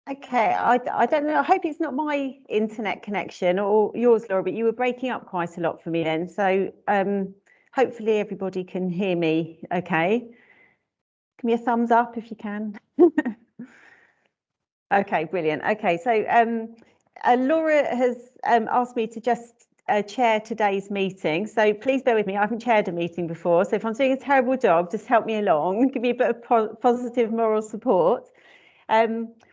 Okay, I don't know. I hope it's not my internet connection or yours, Laura, but you were breaking up quite a lot for me then. So hopefully everybody can hear me okay. Give me a thumbs up if you can. Okay, brilliant. Okay, so Laura has asked me to just chair today's meeting. So please bear with me. I haven't chaired a meeting before. So if I'm doing a terrible job, just help me along. Give me a bit of positive moral support.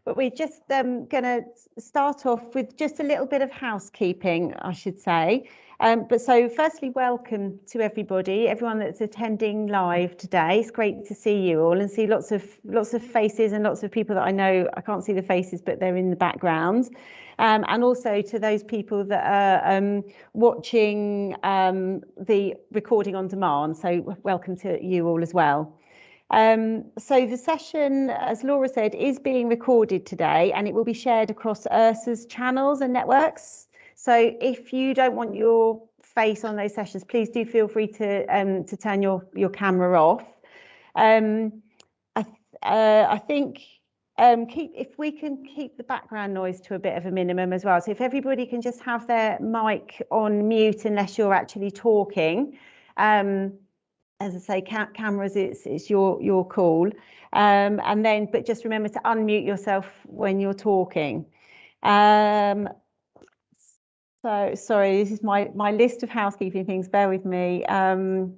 But we're just going to start off with just a little bit of housekeeping, I should say. But so firstly, welcome to everyone that's attending live today. It's great to see you all and see lots of faces and lots of people that I know. I can't see the faces, but they're in the background. And also to those people that are watching the recording on demand. So welcome to you all as well. So the session, as Laura said, is being recorded today and it will be shared across ERSA's channels and networks. So if you don't want your face on those sessions, please do feel free to turn your camera off. I think if we can keep the background noise to a bit of a minimum as well. So if everybody can just have their mic on mute unless you're actually talking. As I say, cameras, it's your call. And then, but just remember to unmute yourself when you're talking. So sorry, this is my list of housekeeping things. Bear with me. And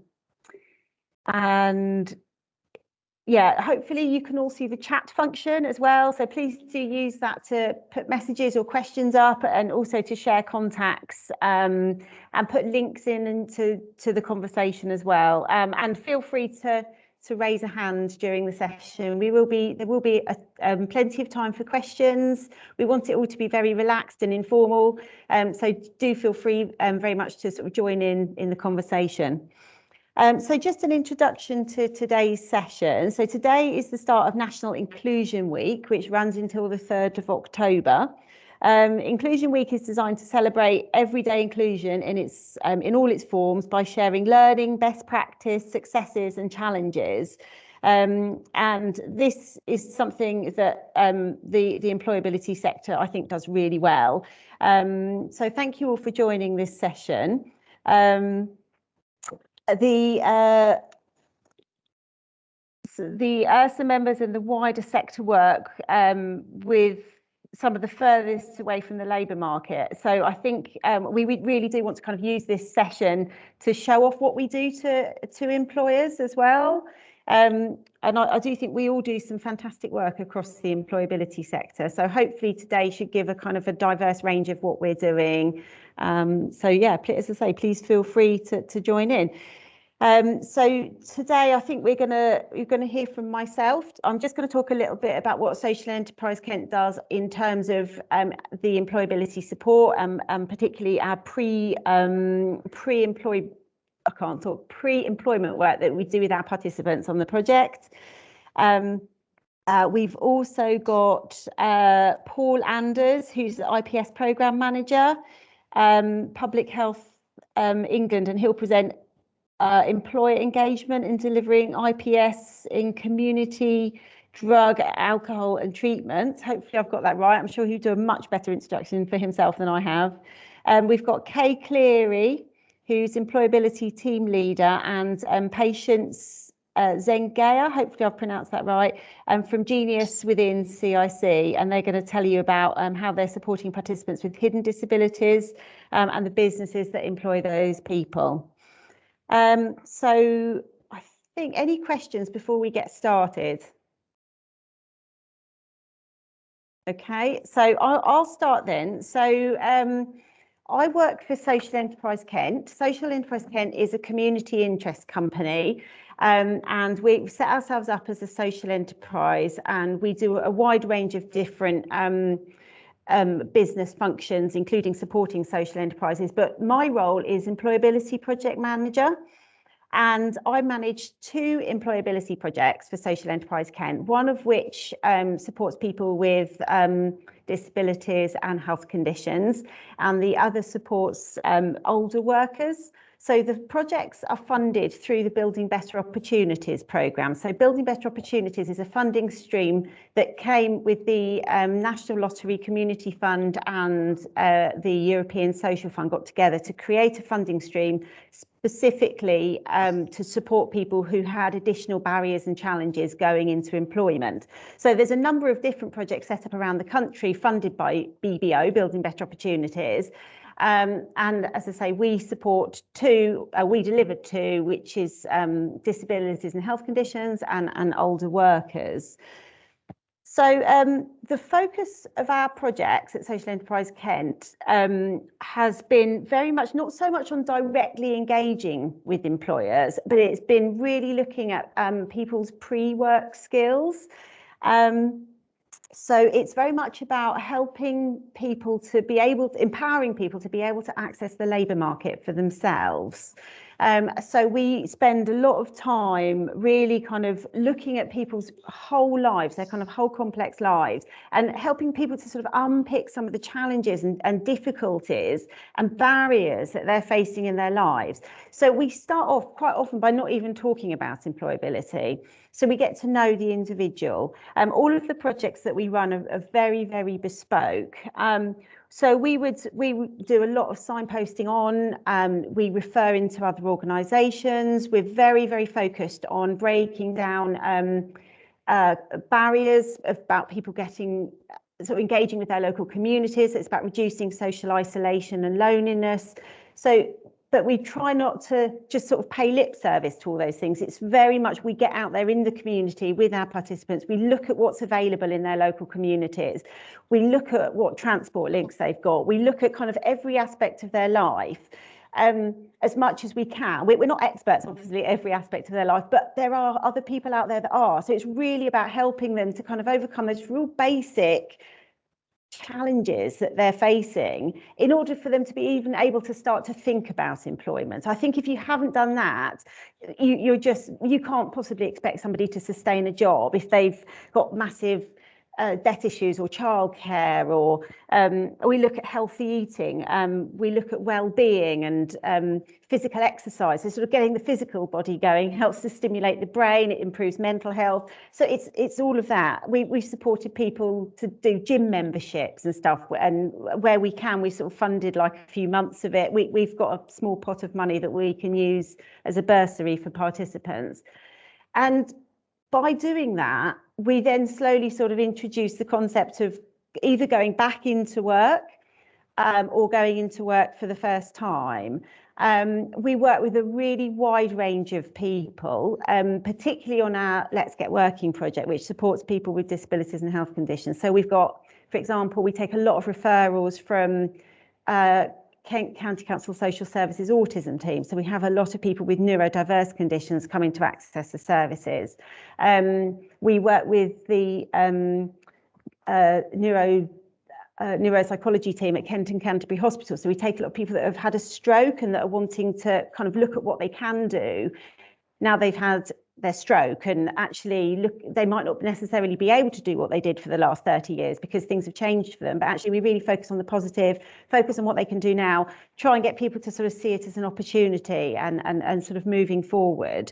yeah, hopefully you can all see the chat function as well. So please do use that to put messages or questions up and also to share contacts and put links into the conversation as well. And feel free to raise a hand during the session. There will be plenty of time for questions. We want it all to be very relaxed and informal. So do feel free very much to sort of join in the conversation. So just an introduction to today's session. So today is the start of National Inclusion Week, which runs until the 3rd of October. Inclusion Week is designed to celebrate everyday inclusion in all its forms by sharing learning, best practice, successes and challenges. And this is something that the employability sector, I think, does really well. So thank you all for joining this session. The ERSA members and the wider sector work with some of the furthest away from the labour market. So I think we really do want to kind of use this session to show off what we do to employers as well. And I do think we all do some fantastic work across the employability sector. So hopefully today should give a kind of a diverse range of what we're doing. So yeah, as I say, please feel free to join in. So today I think you're gonna hear from myself. I'm just going to talk a little bit about what Social Enterprise Kent does in terms of the employability support and particularly our pre-employment work that we do with our participants on the project. We've also got Paul Anders, who's the IPS Programme Manager, Public Health England, and he'll present employer engagement in delivering IPS in community, drug, alcohol and treatment. Hopefully I've got that right. I'm sure he'll do a much better introduction for himself than I have. We've got Kay Cleary, who's employability team leader, and Patience Zengaya, hopefully I've pronounced that right, from Genius within CIC, and they're going to tell you about how they're supporting participants with hidden disabilities and the businesses that employ those people. So I think any questions before we get started? Okay, so I'll start then. So I work for Social Enterprise Kent. Social Enterprise Kent is a community interest company, and we set ourselves up as a social enterprise, and we do a wide range of different business functions, including supporting social enterprises. But my role is employability project manager, and I manage 2 employability projects for Social Enterprise Kent, one of which supports people with disabilities and health conditions, and the other supports older workers. So the projects are funded through the Building Better Opportunities programme. So Building Better Opportunities is a funding stream that came with the National Lottery Community Fund and the European Social Fund got together to create a funding stream specifically to support people who had additional barriers and challenges going into employment. So there's a number of different projects set up around the country funded by BBO, Building Better Opportunities. And as I say, we support two, we delivered two, which is disabilities and health conditions and older workers. So the focus of our projects at Social Enterprise Kent has been very much, not so much on directly engaging with employers, but it's been really looking at people's pre-work skills. So it's very much about helping people to be able to, empowering people to be able to access the labour market for themselves. So we spend a lot of time really kind of looking at people's whole lives, their kind of whole complex lives, and helping people to sort of unpick some of the challenges and difficulties and barriers that they're facing in their lives. So we start off quite often by not even talking about employability. So we get to know the individual. All of the projects that we run are very, very bespoke. So we do a lot of signposting on, we refer into other organisations. We're very, very focused on breaking down barriers about people getting, sort of engaging with their local communities. It's about reducing social isolation and loneliness. But we try not to just sort of pay lip service to all those things. It's very much, we get out there in the community with our participants. We look at what's available in their local communities. We look at what transport links they've got. We look at kind of every aspect of their life as much as we can. We're not experts, obviously, every aspect of their life, but there are other people out there that are. So it's really about helping them to kind of overcome those real basic challenges that they're facing in order for them to be even able to start to think about employment. I think if you haven't done that, you can't possibly expect somebody to sustain a job if they've got massive debt issues or childcare, or we look at healthy eating, we look at well-being and physical exercise. So sort of getting the physical body going helps to stimulate the brain, it improves mental health. So it's all of that. We've supported people to do gym memberships and stuff, and where we can, we sort of funded like a few months of it. We've got a small pot of money that we can use as a bursary for participants. And by doing that, we then slowly sort of introduce the concept of either going back into work or going into work for the first time. We work with a really wide range of people, particularly on our Let's Get Working project, which supports people with disabilities and health conditions. So we've got, for example, we take a lot of referrals from Kent County Council Social Services autism team. So we have a lot of people with neurodiverse conditions coming to access the services. We work with the neuropsychology team at Kent and Canterbury Hospital. So we take a lot of people that have had a stroke and that are wanting to kind of look at what they can do now they've had their stroke, and actually look, they might not necessarily be able to do what they did for the last 30 years because things have changed for them. But actually we really focus on the positive, focus on what they can do now, try and get people to sort of see it as an opportunity and sort of moving forward.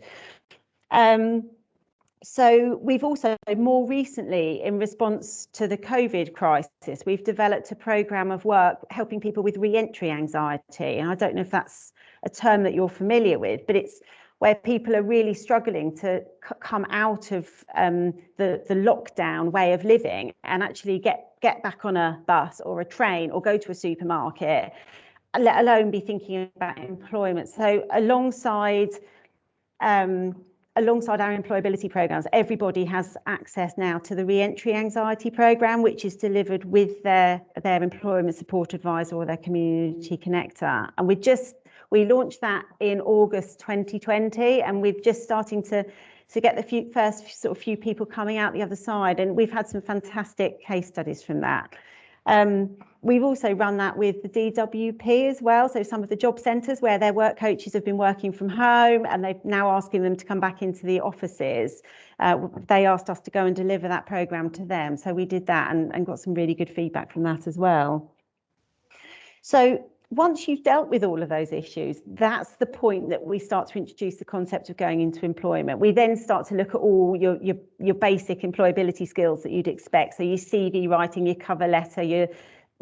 So we've also more recently, in response to the COVID crisis, we've developed a programme of work helping people with re-entry anxiety. And I don't know if that's a term that you're familiar with, but it's where people are really struggling to come out of the lockdown way of living and actually get back on a bus or a train or go to a supermarket, let alone be thinking about employment. So alongside our employability programs, everybody has access now to the re-entry anxiety program, which is delivered with their employment support advisor or their community connector. And we launched that in August 2020, and we're just starting to get the first sort of few people coming out the other side, and we've had some fantastic case studies from that. We've also run that with the DWP as well, so some of the job centres where their work coaches have been working from home and they're now asking them to come back into the offices. They asked us to go and deliver that programme to them, so we did that and got some really good feedback from that as well. So once you've dealt with all of those issues, that's the point that we start to introduce the concept of going into employment. We then start to look at all your basic employability skills that you'd expect. So your CV writing, your cover letter, your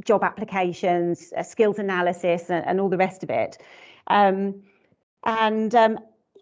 job applications, skills analysis, and all the rest of it.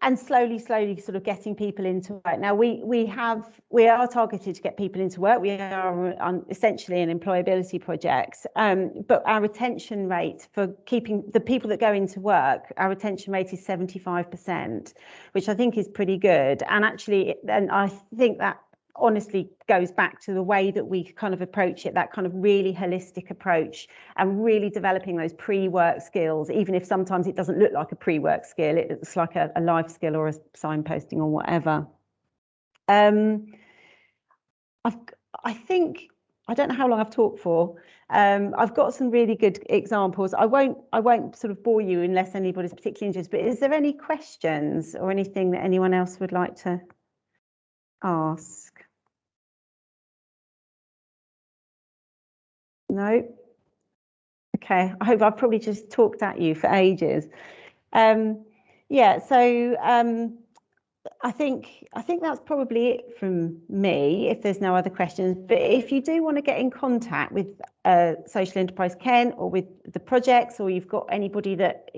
And slowly sort of getting people into work. Now we are targeted to get people into work. We are essentially an employability project, but our retention rate for keeping the people that go into work, our retention rate is 75%, which I think is pretty good. And actually, and I think that honestly goes back to the way that we kind of approach it, that kind of really holistic approach, and really developing those pre-work skills, even if sometimes it doesn't look like a pre-work skill, it's like a life skill or a signposting or whatever. I think, I don't know how long I've talked for. I've got some really good examples. I won't sort of bore you unless anybody's particularly interested, but is there any questions or anything that anyone else would like to ask? No? Okay, I hope I've probably just talked at you for ages. Yeah, so I think that's probably it from me, if there's no other questions. But if you do want to get in contact with Social Enterprise Kent or with the projects, or you've got anybody that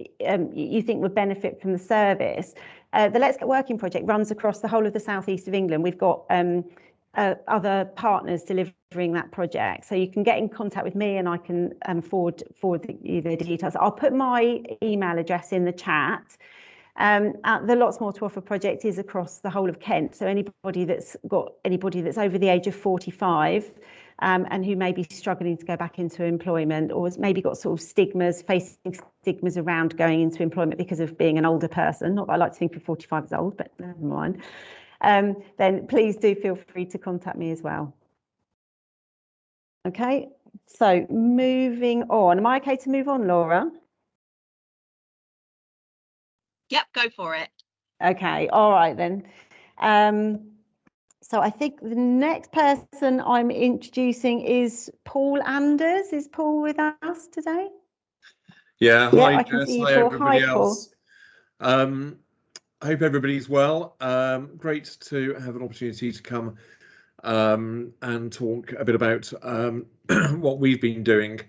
you think would benefit from the service, the Let's Get Working project runs across the whole of the southeast of England. We've got other partners delivering that project, so you can get in contact with me and I can forward you the details. I'll put my email address in the chat. The Lots More to Offer project is across the whole of Kent, so anybody that's over the age of 45 and who may be struggling to go back into employment, or has maybe got sort of facing stigmas around going into employment because of being an older person. Not that I like to think of 45 as old, but never mind. Then please do feel free to contact me as well. Okay, so moving on. Am I okay to move on, Laura? Yep, go for it. Okay, all right then. So I think the next person I'm introducing is Paul Anders. Is Paul with us today? Yeah, hi Jess, hi everybody else. I hope everybody's well. Great to have an opportunity to come and talk a bit about what we've been doing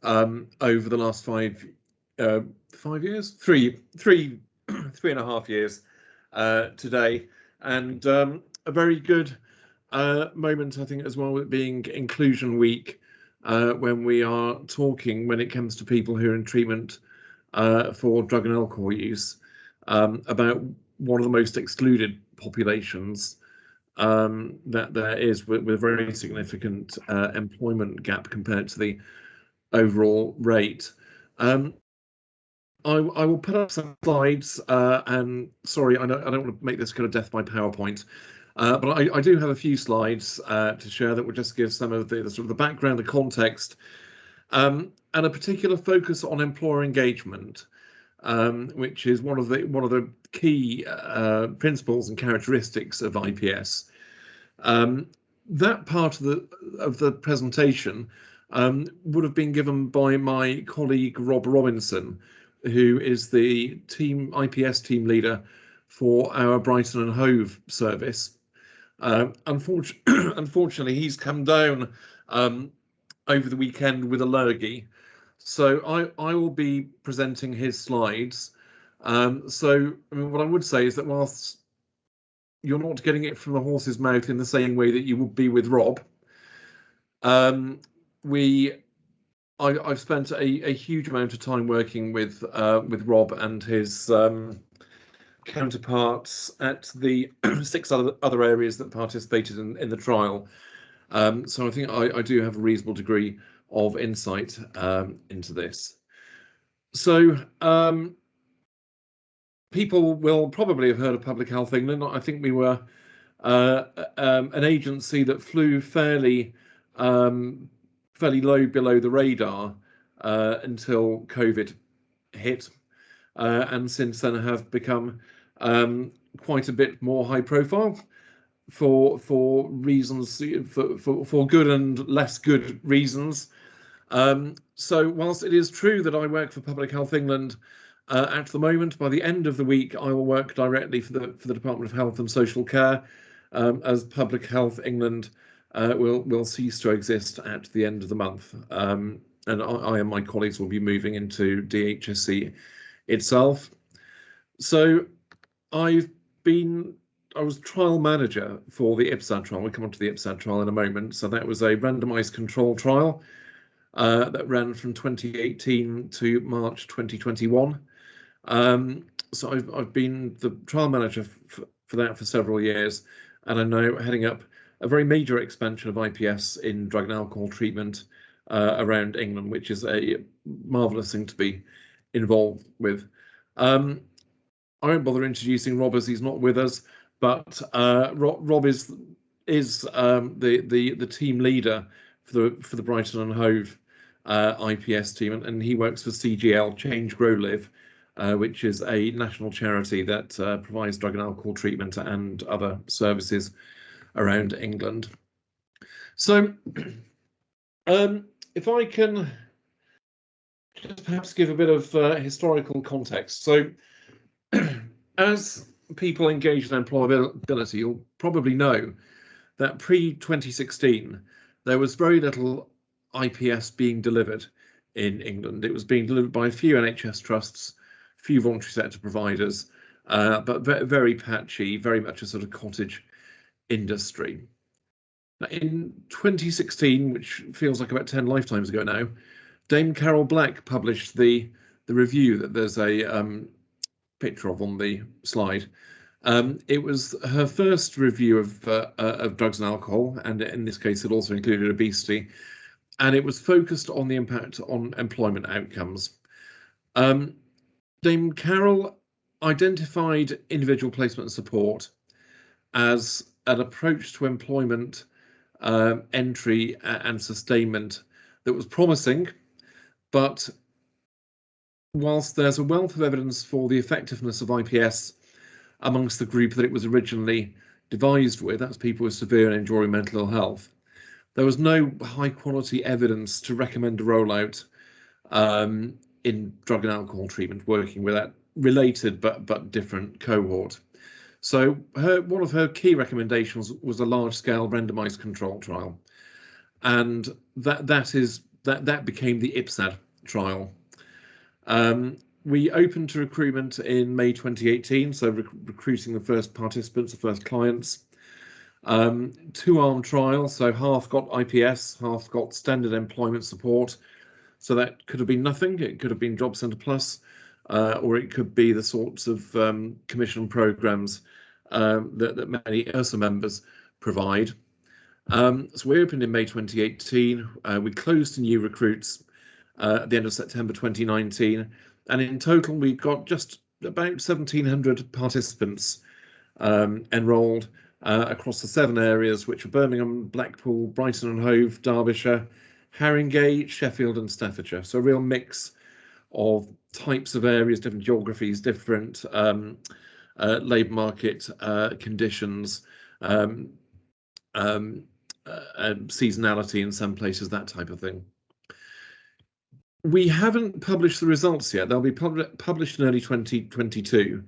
over the last 5 years, three and a half years today, and a very good moment, I think, as well, with being Inclusion Week, when we are talking, when it comes to people who are in treatment for drug and alcohol use, about one of the most excluded populations that there is, with a very significant employment gap compared to the overall rate. I will put up some slides, and sorry, I don't want to make this kind of death by PowerPoint, but I do have a few slides to share that will just give some of the sort of the background, the context, and a particular focus on employer engagement, which is one of the key principles and characteristics of IPS. That part of the presentation would have been given by my colleague Rob Robinson, who is the IPS team leader for our Brighton and Hove service. Unfortunately, he's come down over the weekend with a lurgy, so I will be presenting his slides. So I mean, what I would say is that whilst you're not getting it from the horse's mouth in the same way that you would be with Rob, I've spent a huge amount of time working with Rob and his counterparts at the 6 other areas that participated in the trial. So I think I do have a reasonable degree of insight into this. So people will probably have heard of Public Health England. I think we were an agency that flew fairly low below the radar until COVID hit, and since then have become quite a bit more high profile for reasons, for good and less good reasons. So whilst it is true that I work for Public Health England at the moment, by the end of the week I will work directly for the Department of Health and Social Care, as Public Health England will cease to exist at the end of the month, and I and my colleagues will be moving into DHSC itself. So I was trial manager for the IPSAD trial. We'll come on to the IPSAD trial in a moment. So that was a randomized control trial that ran from 2018 to March 2021. So I've been the trial manager for that for several years, and I'm now heading up a very major expansion of IPS in drug and alcohol treatment around England, which is a marvellous thing to be involved with. I won't bother introducing Rob as he's not with us, but Rob is the team leader for the Brighton and Hove IPS team, and he works for CGL, Change Grow Live, which is a national charity that provides drug and alcohol treatment and other services around England. So if I can just perhaps give a bit of historical context. So as people engaged in employability, you'll probably know that pre-2016, there was very little IPS being delivered in England. It was being delivered by a few NHS trusts, a few voluntary sector providers, but very patchy, very much a sort of cottage industry. In 2016, which feels like about 10 lifetimes ago now, Dame Carol Black published the review that there's a picture of on the slide. It was her first review of drugs and alcohol, and in this case it also included obesity, and it was focused on the impact on employment outcomes. Dame Carol identified individual placement and support as an approach to employment entry and sustainment that was promising, but whilst there's a wealth of evidence for the effectiveness of IPS amongst the group that it was originally devised with, that's people with severe and enduring mental ill health, there was no high quality evidence to recommend a rollout in drug and alcohol treatment working with that related but different cohort. So one of her key recommendations was a large-scale randomized control trial, and that became the IPSAD trial. We opened to recruitment in May 2018, so recruiting the first participants, the first clients. Two-arm trial, so half got IPS, half got standard employment support. So that could have been nothing. It could have been Job Centre Plus, or it could be the sorts of commission programs that many ERSA members provide. So we opened in May 2018. We closed to new recruits at the end of September 2019, and in total we've got just about 1,700 participants enrolled across the 7 areas, which are Birmingham, Blackpool, Brighton and Hove, Derbyshire, Haringey, Sheffield and Staffordshire. So a real mix of types of areas, different geographies, different labour market conditions, seasonality in some places, that type of thing. We haven't published the results yet. They'll be published in early 2022,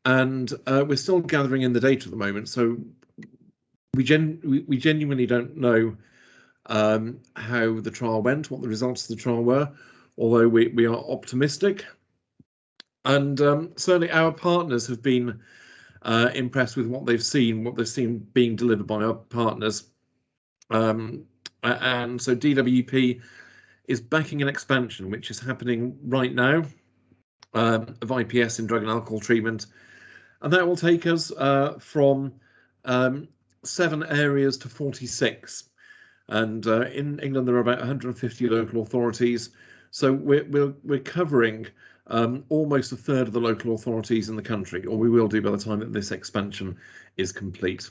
and we're still gathering in the data at the moment. So we genuinely don't know how the trial went, what the results of the trial were, although we are optimistic. And certainly our partners have been impressed with what they've seen being delivered by our partners. And so DWP is backing an expansion which is happening right now of IPS in drug and alcohol treatment, and that will take us from 7 areas to 46. And in England there are about 150 local authorities, so we're covering almost a third of the local authorities in the country, or we will do by the time that this expansion is complete.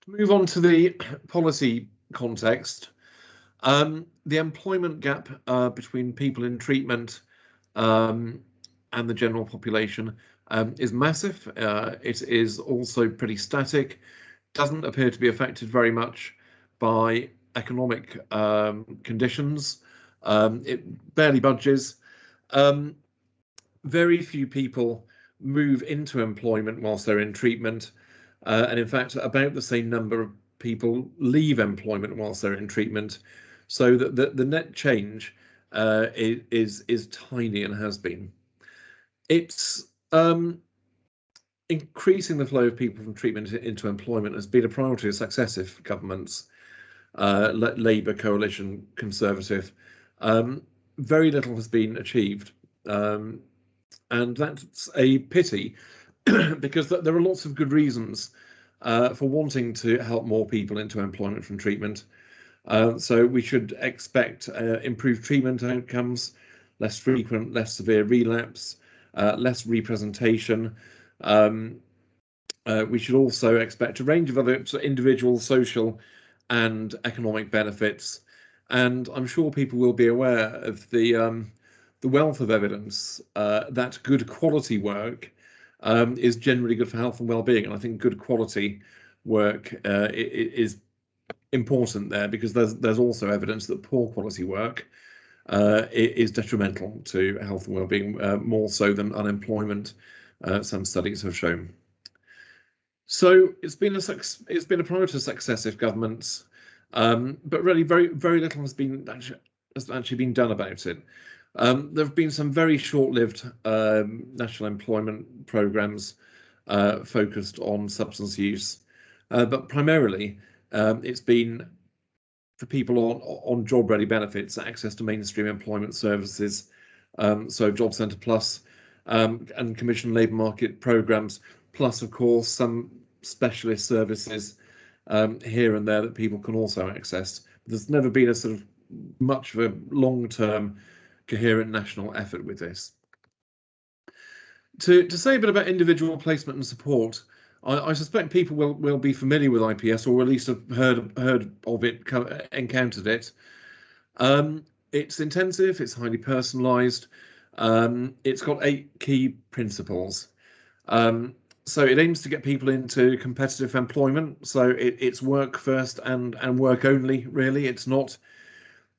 To move on to the policy context, the employment gap between people in treatment and the general population is massive. It is also pretty static, doesn't appear to be affected very much by economic conditions. It barely budges. Very few people move into employment whilst they're in treatment, and in fact, about the same number of people leave employment whilst they're in treatment. So that the net change is tiny and has been. It's increasing the flow of people from treatment into employment has been a priority of successive governments, Labour, Coalition, Conservative. Very little has been achieved, and that's a pity because there are lots of good reasons for wanting to help more people into employment from treatment. So we should expect improved treatment outcomes, less frequent, less severe relapse, less representation. We should also expect a range of other individual, social and economic benefits. And I'm sure people will be aware of the wealth of evidence that good quality work is generally good for health and well-being. And I think good quality work is important there, because there's also evidence that poor quality work is detrimental to health and well-being, more so than unemployment, some studies have shown. So it's been a priority of successive governments, but really very little has actually been done about it. There have been some very short-lived national employment programs focused on substance use, but primarily it's been for people on job-ready benefits, access to mainstream employment services, so Job Centre Plus and commission labour market programmes, plus of course some specialist services here and there that people can also access. There's never been a sort of much of a long-term coherent national effort with this. To say a bit about individual placement and support, I suspect people will be familiar with IPS, or at least have heard of it, encountered it. It's intensive, it's highly personalised, it's got 8 key principles. So it aims to get people into competitive employment. So it's work first and work only, really. It's not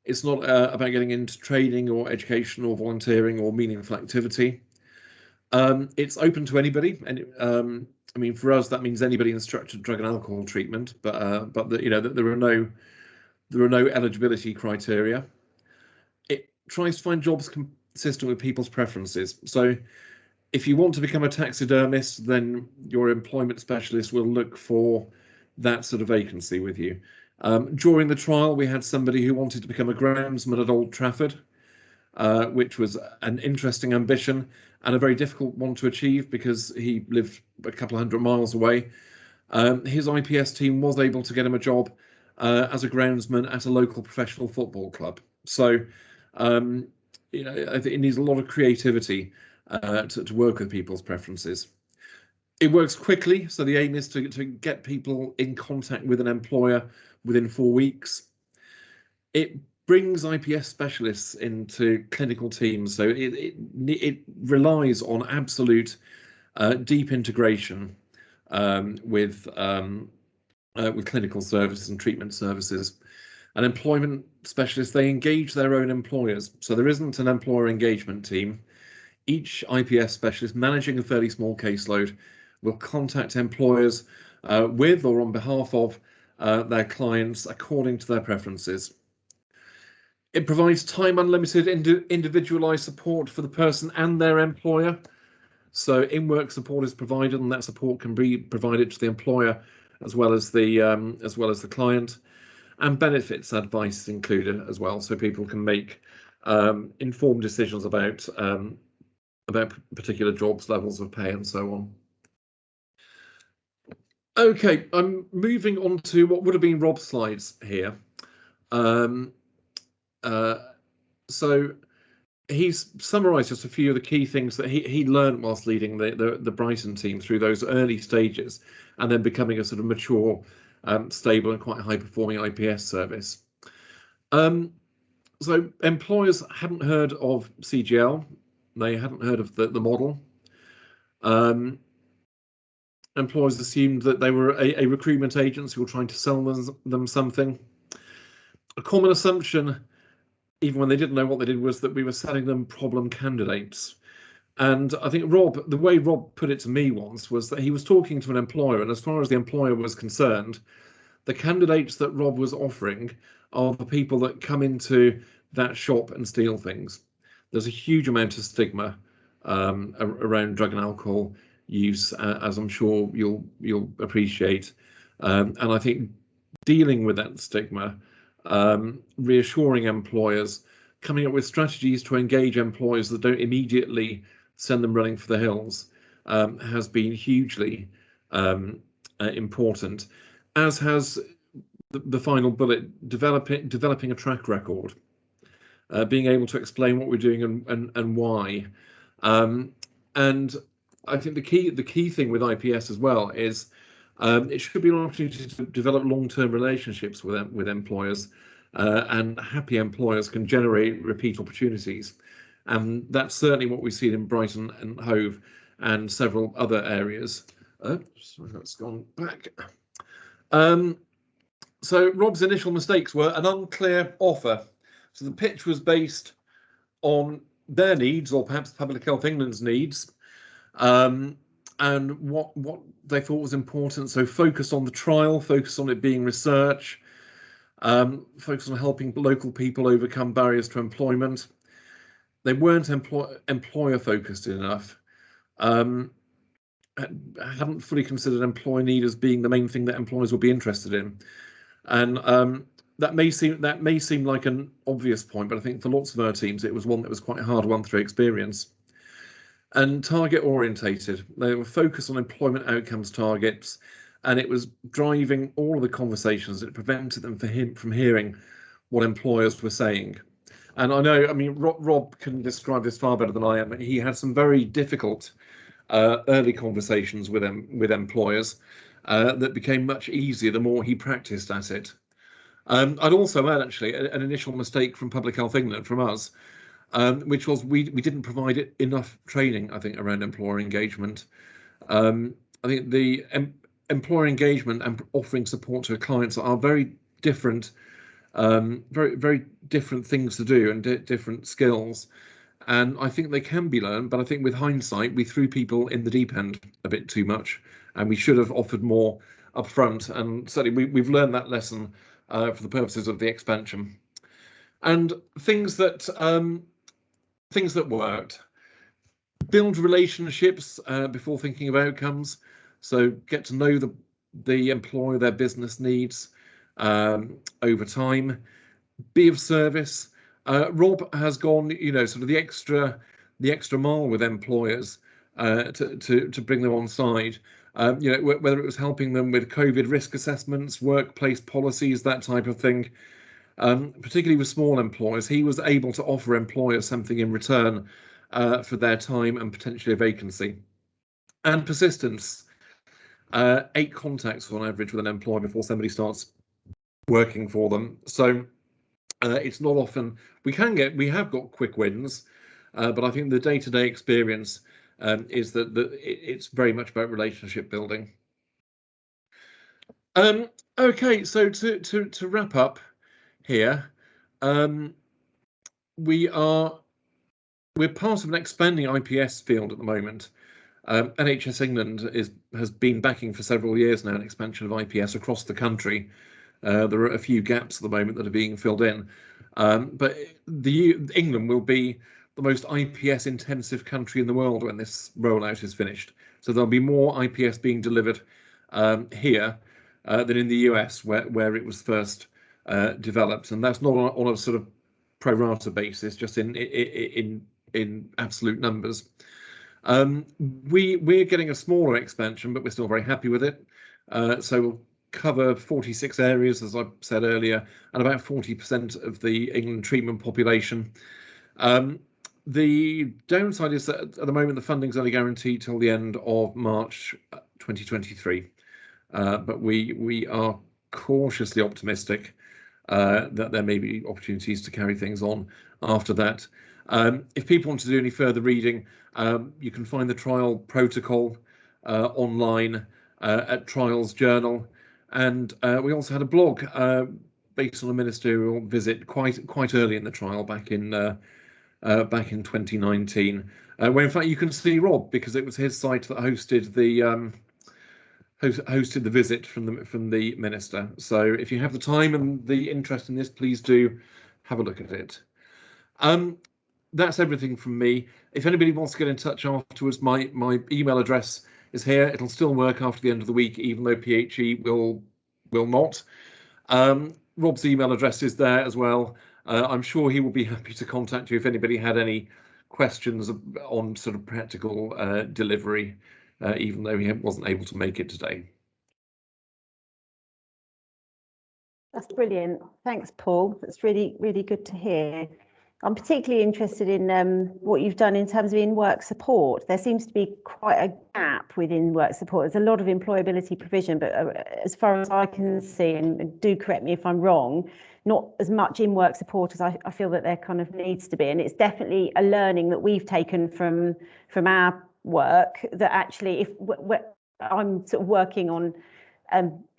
about getting into training or education or volunteering or meaningful activity. It's open to anybody, and I mean, for us that means anybody in structured drug and alcohol treatment, but there are no eligibility criteria. It tries to find jobs consistent with people's preferences. So if you want to become a taxidermist, then your employment specialist will look for that sort of vacancy with you. During the trial, we had somebody who wanted to become a groundsman at Old Trafford, which was an interesting ambition and a very difficult one to achieve because he lived a couple of hundred miles away. His IPS team was able to get him a job as a groundsman at a local professional football club. So, I think it needs a lot of creativity to work with people's preferences. It works quickly, so the aim is to get people in contact with an employer within 4 weeks. It brings IPS specialists into clinical teams, so it relies on absolute deep integration with clinical services and treatment services. And employment specialists, they engage their own employers, so there isn't an employer engagement team. Each IPS specialist managing a fairly small caseload will contact employers with or on behalf of their clients according to their preferences. It provides time unlimited individualized support for the person and their employer. So in-work support is provided, and that support can be provided to the employer as well as the client. And benefits advice is included as well, so people can make informed decisions about particular jobs, levels of pay, and so on. Okay, I'm moving on to what would have been Rob's slides here. So he's summarised just a few of the key things that he learned whilst leading the Brighton team through those early stages, and then becoming a sort of mature, stable and quite high-performing IPS service. So employers hadn't heard of CGL. They hadn't heard of the model. Employers assumed that they were a recruitment agency who were trying to sell them something. a common assumption, even when they didn't know what they did, was that we were selling them problem candidates. And I think the way Rob put it to me once was that he was talking to an employer, and as far as the employer was concerned, the candidates that Rob was offering are the people that come into that shop and steal things. There's a huge amount of stigma around drug and alcohol use, as I'm sure you'll appreciate. And I think dealing with that stigma, reassuring employers, coming up with strategies to engage employers that don't immediately send them running for the hills, has been hugely important, as has the final bullet, developing a track record, being able to explain what we're doing and why. And I think the key thing with IPS as well is it should be an opportunity to develop long-term relationships with employers, and happy employers can generate repeat opportunities. And that's certainly what we've seen in Brighton and Hove and several other areas. Sorry, that's gone back. So Rob's initial mistakes were an unclear offer. So the pitch was based on their needs, or perhaps Public Health England's needs, and what they thought was important. So focused on the trial, focused on it being research, focused on helping local people overcome barriers to employment. They weren't employer focused enough. Hadn't fully considered employee need as being the main thing that employers would be interested in. And that may seem like an obvious point, but I think for lots of our teams, it was one that was quite hard won through experience. And target orientated, they were focused on employment outcomes targets, and it was driving all of the conversations. It prevented them from hearing what employers were saying. And I know, I mean, Rob can describe this far better than I am. He had some very difficult early conversations with employers that became much easier the more he practiced at it. I'd also add, actually, an initial mistake from Public Health England, from us, which was we didn't provide enough training, I think, around employer engagement. I think the employer engagement and offering support to clients are very different, very different things to do, and different skills. And I think they can be learned, but I think with hindsight, we threw people in the deep end a bit too much, and we should have offered more upfront. And certainly we've learned that lesson for the purposes of the expansion. And things that worked: build relationships before thinking of outcomes. So get to know the employer, their business needs over time. Be of service. Rob has gone, sort of the extra mile with employers to bring them on side. Whether it was helping them with COVID risk assessments, workplace policies, that type of thing. Particularly with small employers, he was able to offer employers something in return for their time and potentially a vacancy. And persistence. 8 contacts on average with an employer before somebody starts working for them. So it's not often we have got quick wins, but I think the day-to-day experience is that it's very much about relationship building. Okay, so to wrap up here, we're part of an expanding IPS field at the moment. NHS England has been backing for several years now an expansion of IPS across the country. There are a few gaps at the moment that are being filled in, but England will be the most IPS intensive country in the world when this rollout is finished. So there'll be more IPS being delivered here than in the US, where it was first developed, and that's not on a sort of pro rata basis, just in absolute numbers. We're getting a smaller expansion, but we're still very happy with it. So we'll cover 46 areas, as I said earlier, and about 40% of the England treatment population. The downside is that at the moment the funding's only guaranteed till the end of March 2023, but we are cautiously optimistic that there may be opportunities to carry things on after that. If people want to do any further reading, you can find the trial protocol online at Trials Journal, and we also had a blog based on a ministerial visit quite early in the trial back in 2019, where in fact you can see Rob, because it was his site that hosted the visit from the minister. So if you have the time and the interest in this, please do have a look at it. That's everything from me. If anybody wants to get in touch afterwards, my email address is here. It'll still work after the end of the week, even though PHE will not. Rob's email address is there as well. I'm sure he will be happy to contact you if anybody had any questions on sort of practical delivery, even though he wasn't able to make it today. That's brilliant. Thanks, Paul. That's really, really good to hear. I'm particularly interested in what you've done in terms of in-work support. There seems to be quite a gap with in-work support. There's a lot of employability provision, but as far as I can see, and do correct me if I'm wrong, not as much in-work support as I feel that there kind of needs to be. And it's definitely a learning that we've taken from our work, that actually, if I'm sort of working on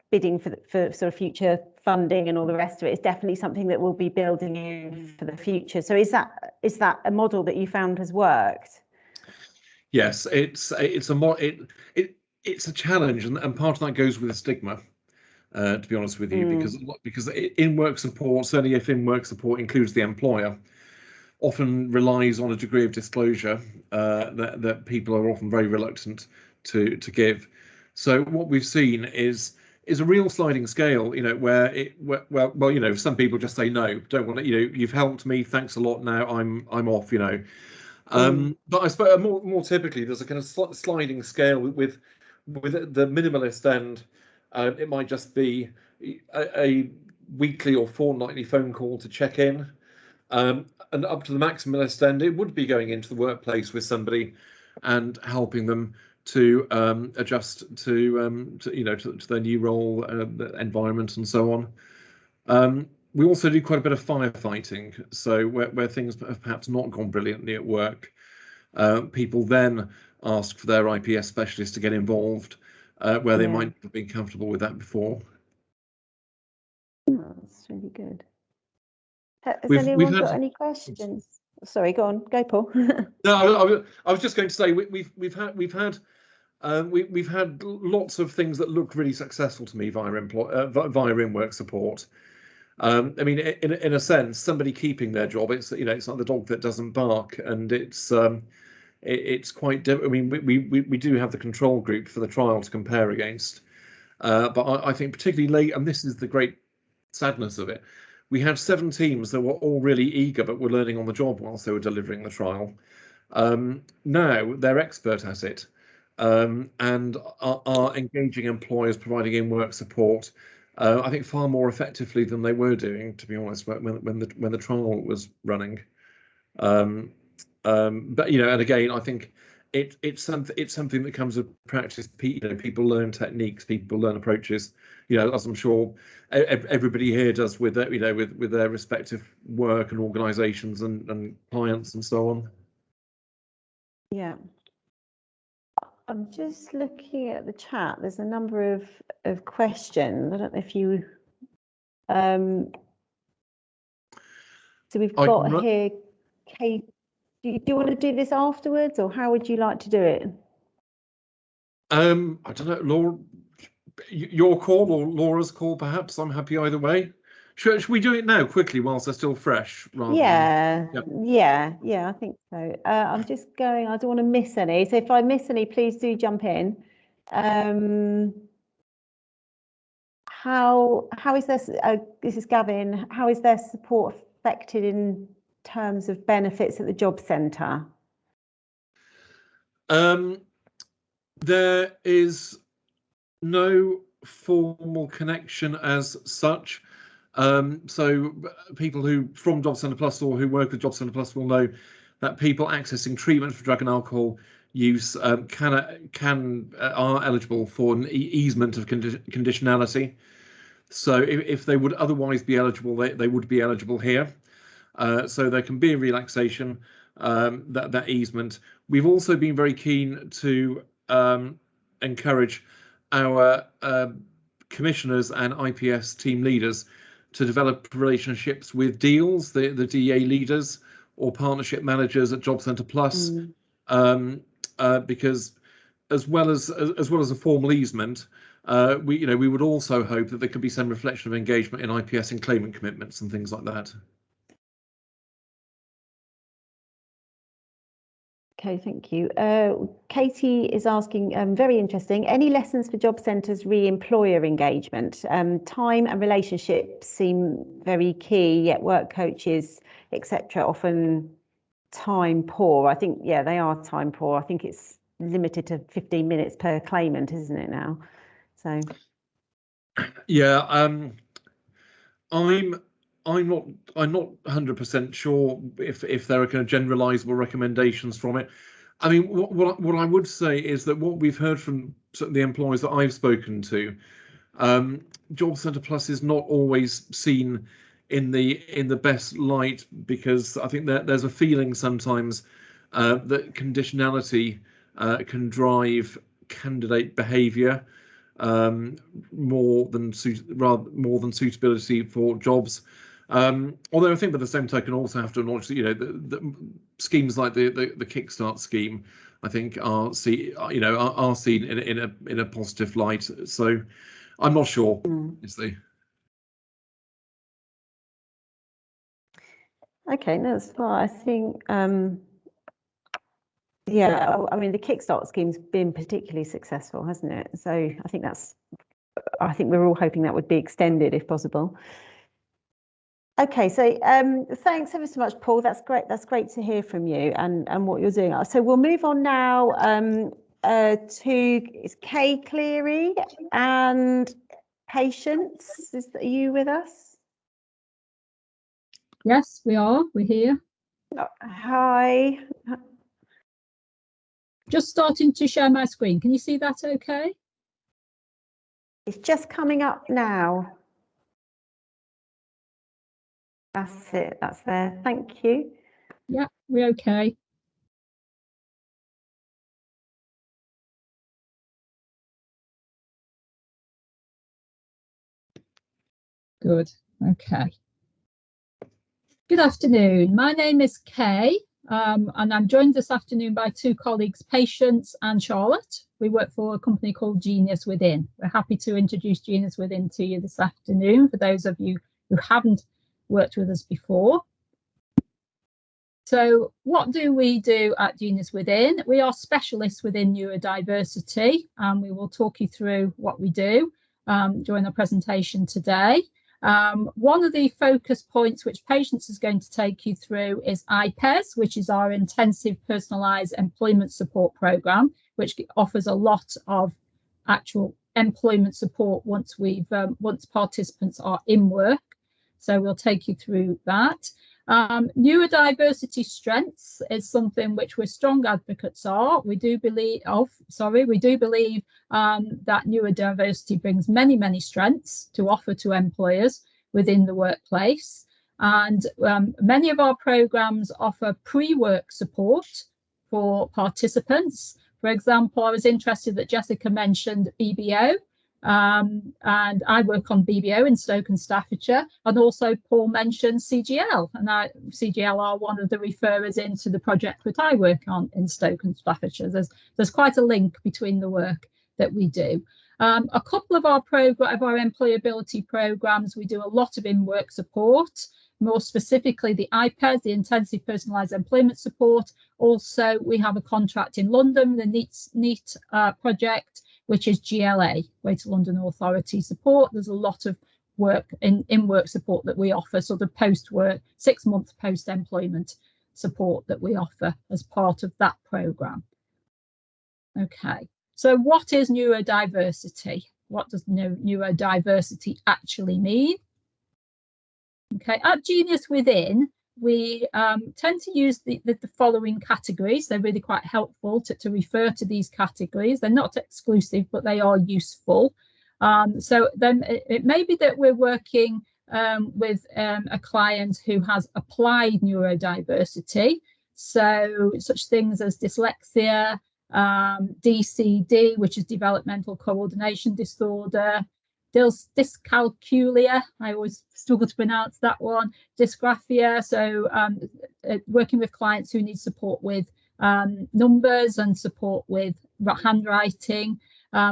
bidding for sort of future funding and all the rest of it, is definitely something that we'll be building in for the future. So is that a model that you found has worked? Yes, it's a challenge, and part of that goes with the stigma, to be honest with you, because in-work support, certainly if in-work support includes the employer, often relies on a degree of disclosure that people are often very reluctant to give. So what we've seen is a real sliding scale, where some people just say no, don't want it, you've helped me, thanks a lot, now I'm off, But I suppose more typically there's a kind of sliding scale with the minimalist end. It might just be a weekly or fortnightly phone call to check in, and up to the maximalist end, it would be going into the workplace with somebody and helping them to adjust to their new role, environment, and so on. We also do quite a bit of firefighting, so where things have perhaps not gone brilliantly at work, people then ask for their IPS specialist to get involved, where they might not have been comfortable with that before. Oh, that's really good. Has anyone got any questions? Sorry, go on, go, Paul. No, I was just going to say we've had lots of things that look really successful to me via in-work support. I mean, in a sense, somebody keeping their job. It's it's not the dog that doesn't bark, and it's quite. I mean, we do have the control group for the trial to compare against, but I think particularly late, and this is the great sadness of it. We had 7 teams that were all really eager, but were learning on the job whilst they were delivering the trial. Now they're expert at it, and are engaging employers, providing in-work support, I think far more effectively than they were doing, to be honest, when the trial was running. But and again, I think it's something that comes with practice. People learn techniques, people learn approaches. As I'm sure everybody here does with with their respective work and organisations and clients and so on. Yeah. I'm just looking at the chat. There's a number of questions. I don't know if you so we've got here, Kate. Do you want to do this afterwards, or how would you like to do it? I don't know, Laura, your call or Laura's call, perhaps. I'm happy either way. Should we do it now quickly whilst they're still fresh? Yeah, I think so. I'm just going, I don't want to miss any. So if I miss any, please do jump in. How is this, this is Gavin, how is their support affected in terms of benefits at the job centre? There is no formal connection as such. So people who from Job Centre Plus or who work with Job Centre Plus will know that people accessing treatment for drug and alcohol use are eligible for an easement of conditionality. So if they would otherwise be eligible, they would be eligible here. So there can be a relaxation, that easement. We've also been very keen to encourage our commissioners and IPS team leaders to develop relationships with deals, the DEA leaders or partnership managers at Job Centre Plus, because as well as a formal easement, we would also hope that there could be some reflection of engagement in IPS and claimant commitments and things like that. Okay, thank you. Katie is asking, very interesting, any lessons for job centres re-employer engagement? Time and relationships seem very key, yet work coaches, etc., often time poor. I think, yeah, they are time poor. I think it's limited to 15 minutes per claimant, isn't it now? So yeah, I'm not 100% sure if there are kind of generalizable recommendations from it. I mean, what I would say is that what we've heard from the employers that I've spoken to, Job Centre Plus is not always seen in the best light, because I think that there's a feeling sometimes that conditionality can drive candidate behaviour more than suitability for jobs. Although I think by the same token also have to acknowledge that the schemes like the Kickstart scheme, I think are seen in a positive light. So I'm not sure. Is the okay, no, that's fine. I think yeah, I mean the Kickstart scheme's been particularly successful, hasn't it? So I think we're all hoping that would be extended if possible. Okay, so thanks ever so much, Paul. That's great. That's great to hear from you and what you're doing. So we'll move on now to Kay Cleary and Patience. Are you with us? Yes, we are. We're here. Hi. Just starting to share my screen. Can you see that okay? It's just coming up now. That's it. That's there. Thank you. Yeah, we're okay. Good. Okay. Good afternoon. My name is Kay, and I'm joined this afternoon by two colleagues, Patience and Charlotte. We work for a company called Genius Within. We're happy to introduce Genius Within to you this afternoon for those of you who haven't worked with us before. So what do we do at Genius Within? We are specialists within neurodiversity, and we will talk you through what we do during our presentation today. One of the focus points which Patience is going to take you through is IPES, which is our intensive personalised employment support programme, which offers a lot of actual employment support once participants are in work. So we'll take you through that. Neurodiversity strengths is something which we're strong advocates are. We do believe that neurodiversity brings many strengths to offer to employers within the workplace. And many of our programs offer pre-work support for participants. For example, I was interested that Jessica mentioned BBO. And I work on BBO in Stoke and Staffordshire, and also Paul mentioned CGL, and CGL are one of the referrers into the project that I work on in Stoke and Staffordshire. There's quite a link between the work that we do. A couple of our employability programs, we do a lot of in-work support, more specifically the IPES, the Intensive Personalised Employment Support. Also, we have a contract in London, the NEAT project, which is GLA, Greater London Authority support. There's a lot of work in-work support that we offer, sort of post-work, 6-month post-employment support that we offer as part of that programme. Okay, so what is neurodiversity? What does neurodiversity actually mean? Okay, at Genius Within, we tend to use the following categories. They're really quite helpful to refer to these categories. They're not exclusive, but they are useful. So then it may be that we're working with a client who has applied neurodiversity. So such things as dyslexia, DCD, which is developmental coordination disorder, dyscalculia, I always struggle to pronounce that one, dysgraphia, so working with clients who need support with numbers and support with handwriting.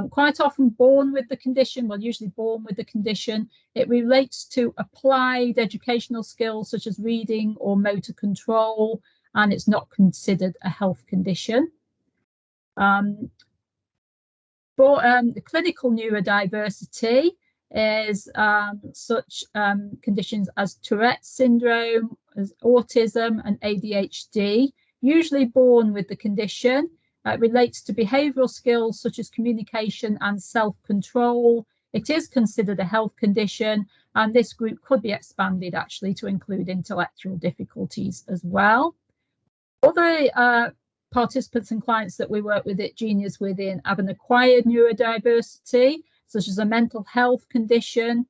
Quite often born with the condition, well, usually born with the condition. It relates to applied educational skills such as reading or motor control, and it's not considered a health condition. Clinical neurodiversity is such conditions as Tourette's syndrome, as autism and ADHD, usually born with the condition. It relates to behavioural skills such as communication and self-control. It is considered a health condition, and this group could be expanded actually to include intellectual difficulties as well. Other participants and clients that we work with at Genius Within have an acquired neurodiversity, such as a mental health condition,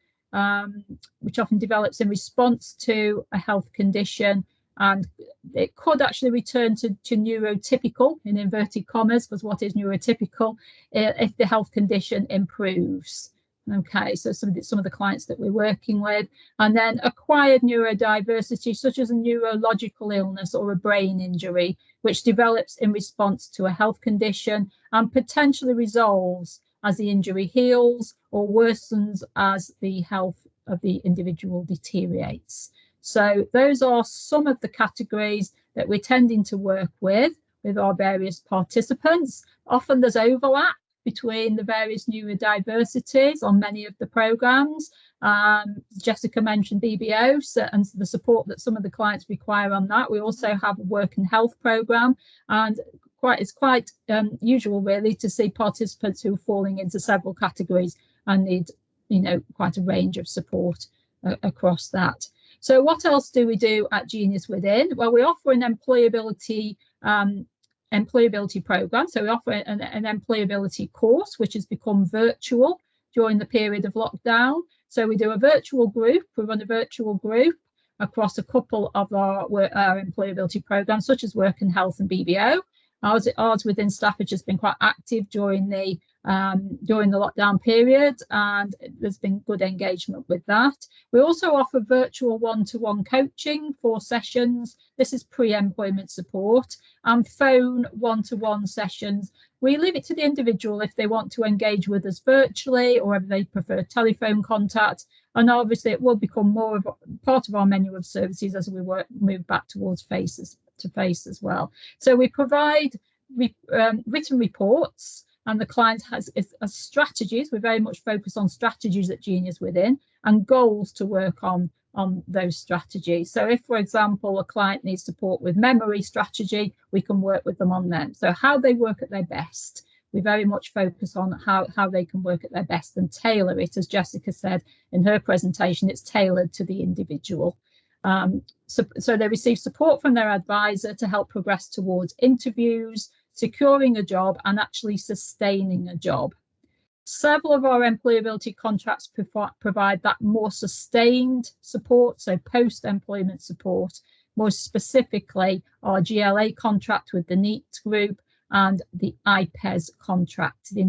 which often develops in response to a health condition, and it could actually return to neurotypical, in inverted commas, because what is neurotypical, if the health condition improves. Okay, so some of the clients that we're working with. And then acquired neurodiversity, such as a neurological illness or a brain injury, which develops in response to a health condition and potentially resolves as the injury heals or worsens as the health of the individual deteriorates. So those are some of the categories that we're tending to work with our various participants. Often there's overlap between the various neurodiversities on many of the programs. Jessica mentioned BBO and the support that some of the clients require on that. We also have a work and health program, and it's quite usual really to see participants who are falling into several categories and need, you know, quite a range of support across that. So what else do we do at Genius Within? Well, we offer an employability program. So we offer an employability course, which has become virtual during the period of lockdown. So we do a virtual group. We run a virtual group across a couple of our employability programs, such as work and health and BBO. Ours within Staffordshire has been quite active during the lockdown period, and there's been good engagement with that. We also offer virtual one-to-one coaching for sessions. This is pre-employment support, and phone one-to-one sessions. We leave it to the individual if they want to engage with us virtually or if they prefer telephone contact. And obviously it will become more of part of our menu of services as we move back towards face-to-face as well. So we provide written reports, and the client has strategies. We're very much focused on strategies at Genius Within and goals to work on those strategies. So if, for example, a client needs support with memory strategy, we can work with them on them. So how they work at their best. We very much focus on how they can work at their best and tailor it. As Jessica said in her presentation, it's tailored to the individual. So they receive support from their advisor to help progress towards interviews, securing a job and actually sustaining a job. Several of our employability contracts provide that more sustained support, so post-employment support, more specifically our GLA contract with the NEET group and the IPES contract, the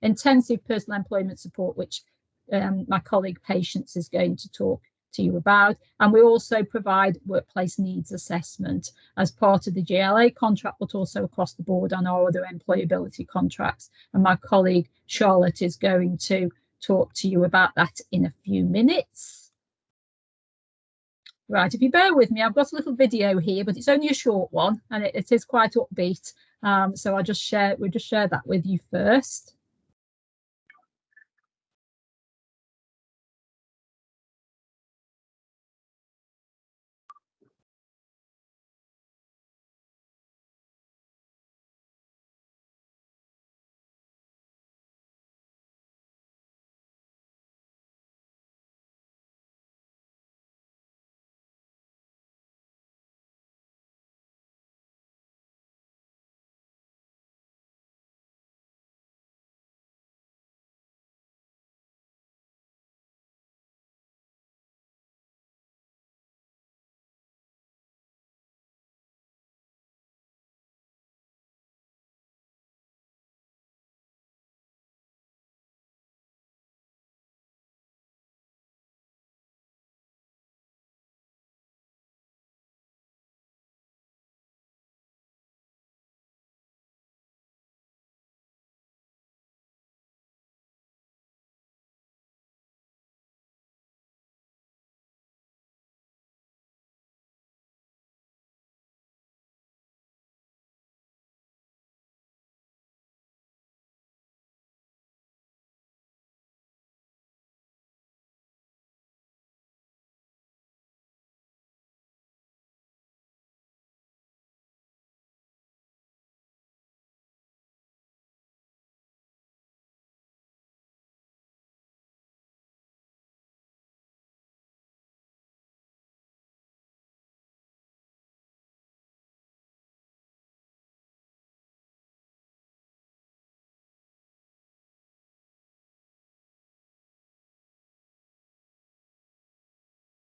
intensive personal employment support, which my colleague Patience is going to talk to you about. And we also provide workplace needs assessment as part of the GLA contract, but also across the board on our other employability contracts. And my colleague Charlotte is going to talk to you about that in a few minutes. Right, if you bear with me, I've got a little video here, but it's only a short one and it is quite upbeat. So we'll just share that with you first.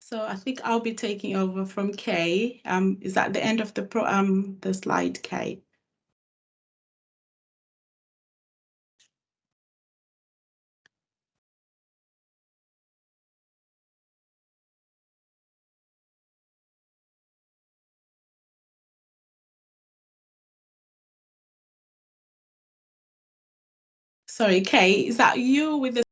So I think I'll be taking over from Kay. Is that the end of the slide, Kay? Sorry, Kay, is that you with the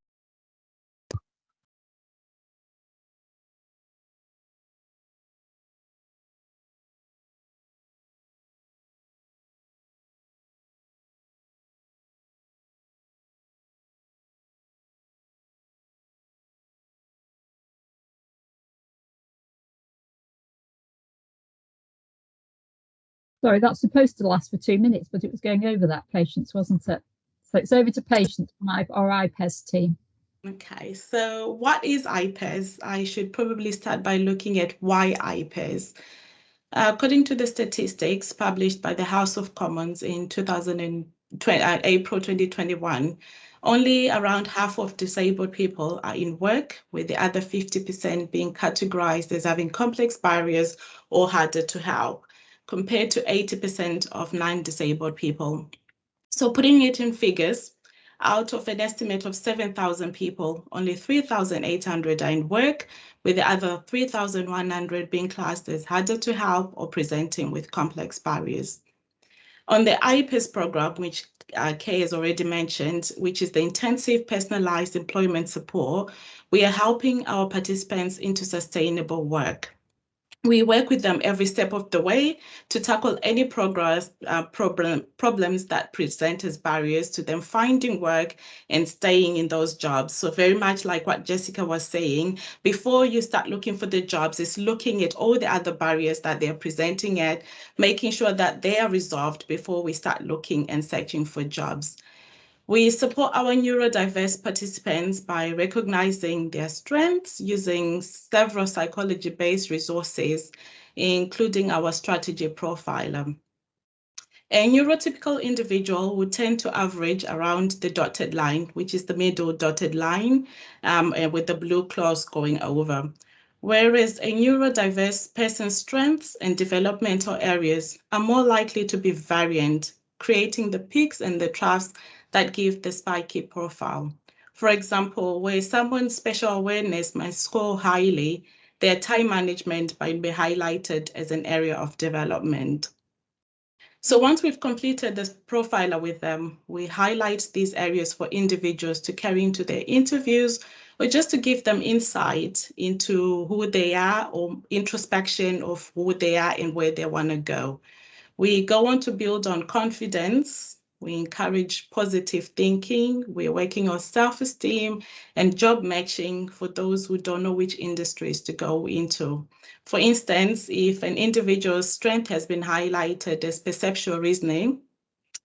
Sorry, that's supposed to last for 2 minutes, but it was going over that, Patience, wasn't it? So it's over to Patience from our IPES team. Okay, so what is IPES? I should probably start by looking at why IPES. According to the statistics published by the House of Commons in April 2021, only around half of disabled people are in work, with the other 50% being categorized as having complex barriers or harder to help, compared to 80% of non-disabled people. So putting it in figures, out of an estimate of 7,000 people, only 3,800 are in work, with the other 3,100 being classed as harder to help or presenting with complex barriers. On the IPES program, which Kay has already mentioned, which is the Intensive Personalized Employment Support, we are helping our participants into sustainable work. We work with them every step of the way to tackle any problems that present as barriers to them finding work and staying in those jobs. So very much like what Jessica was saying, before you start looking for the jobs, it's looking at all the other barriers that they're presenting at, making sure that they are resolved before we start looking and searching for jobs. We support our neurodiverse participants by recognizing their strengths using several psychology-based resources, including our strategy profiler. A neurotypical individual would tend to average around the dotted line, which is the middle dotted line, with the blue clause going over. Whereas a neurodiverse person's strengths and developmental areas are more likely to be variant, creating the peaks and the troughs that give the spiky profile. For example, where someone's special awareness might score highly, their time management might be highlighted as an area of development. So once we've completed this profiler with them, we highlight these areas for individuals to carry into their interviews, or just to give them insight into who they are or introspection of who they are and where they want to go. We go on to build on confidence. We encourage positive thinking. We're working on self-esteem and job matching for those who don't know which industries to go into. For instance, if an individual's strength has been highlighted as perceptual reasoning,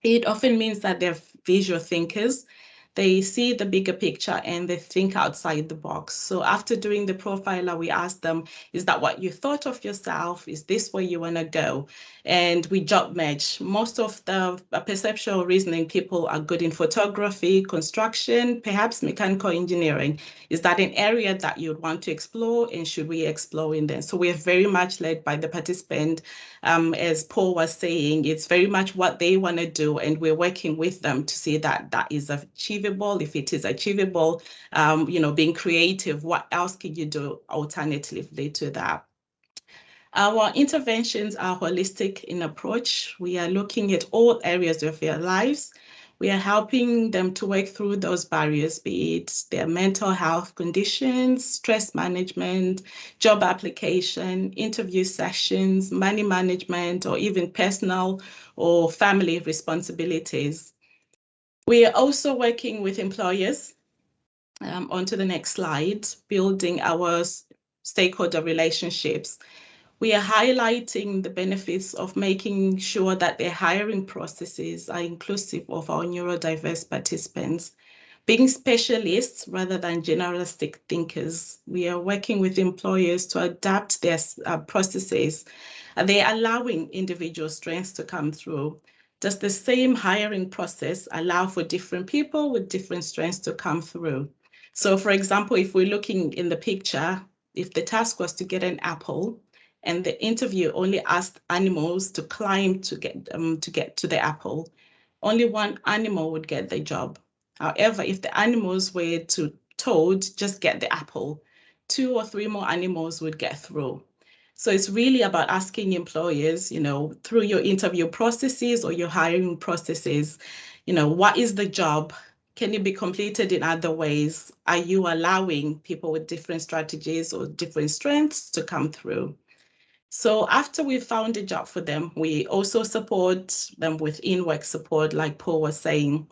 it often means that they're visual thinkers. They see the bigger picture and they think outside the box. So after doing the profiler, we ask them, is that what you thought of yourself? Is this where you want to go? And we job match. Most of the perceptual reasoning people are good in photography, construction, perhaps mechanical engineering. Is that an area that you'd want to explore, and should we explore in there? So we're very much led by the participant. As Paul was saying, it's very much what they want to do, and we're working with them to see that that is achievable. If it is achievable, being creative, what else can you do alternatively to that? Our interventions are holistic in approach. We are looking at all areas of their lives. We are helping them to work through those barriers, be it their mental health conditions, stress management, job application, interview sessions, money management, or even personal or family responsibilities. We are also working with employers, onto the next slide, building our stakeholder relationships. We are highlighting the benefits of making sure that their hiring processes are inclusive of our neurodiverse participants. Being specialists rather than generalistic thinkers, we are working with employers to adapt their processes. They are allowing individual strengths to come through. Does the same hiring process allow for different people with different strengths to come through? So for example, if we're looking in the picture, if the task was to get an apple and the interview only asked animals to climb to get to the apple, only one animal would get the job. However, if the animals were told just get the apple, 2 or 3 more animals would get through. So it's really about asking employers, through your interview processes or your hiring processes, what is the job? Can it be completed in other ways? Are you allowing people with different strategies or different strengths to come through? So after we found a job for them, we also support them with in-work support, like Paul was saying.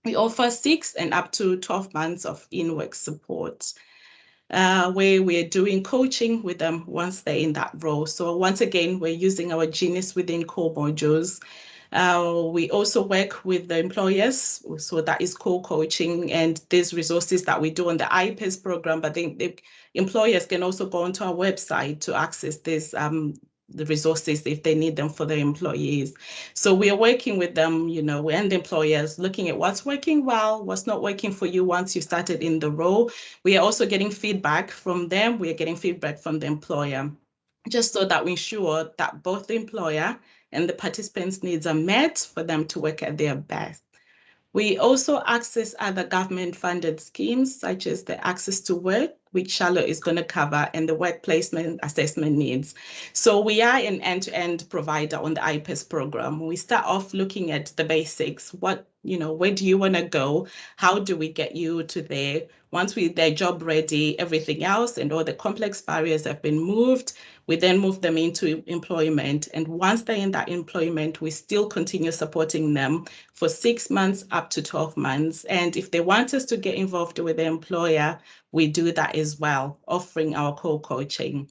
We offer 6 and up to 12 months of in-work support, where we're doing coaching with them once they're in that role. So once again, we're using our Genius Within core modules. We also work with the employers, so that is co-coaching and these resources that we do on the IPES program, but the employers can also go onto our website to access this, the resources if they need them for their employees. So we are working with them, and employers, looking at what's working well, what's not working for you once you started in the role. We are also getting feedback from them. We are getting feedback from the employer, just so that we ensure that both the employer and the participants' needs are met for them to work at their best. We also access other government-funded schemes, such as the Access to Work, which Charlotte is going to cover, and the Work Placement Assessment Needs. So we are an end-to-end provider on the IPES program. We start off looking at the basics. Where do you want to go? How do we get you to there? Once they're job ready, everything else and all the complex barriers have been moved, we then move them into employment. And once they're in that employment, we still continue supporting them for 6 months up to 12 months. And if they want us to get involved with the employer, we do that as well, offering our co-coaching.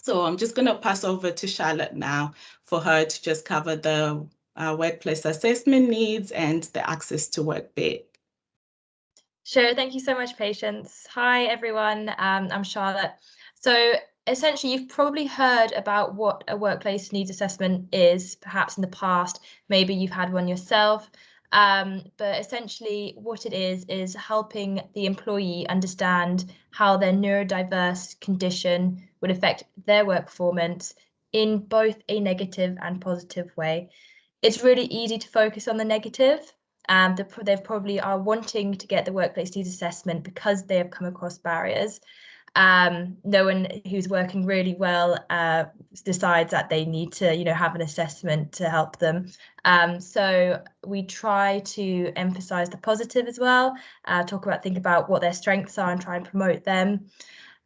So I'm just going to pass over to Charlotte now for her to just cover the workplace assessment needs and the access to work bit. Sure, thank you so much, Patience. Hi, everyone. I'm Charlotte. So essentially, you've probably heard about what a workplace needs assessment is, perhaps in the past. Maybe you've had one yourself. But essentially, what it is helping the employee understand how their neurodiverse condition would affect their work performance in both a negative and positive way. It's really easy to focus on the negative. They probably are wanting to get the workplace needs assessment because they have come across barriers. No one who's working really well decides that they need to, have an assessment to help them. So we try to emphasize the positive as well, think about what their strengths are and try and promote them.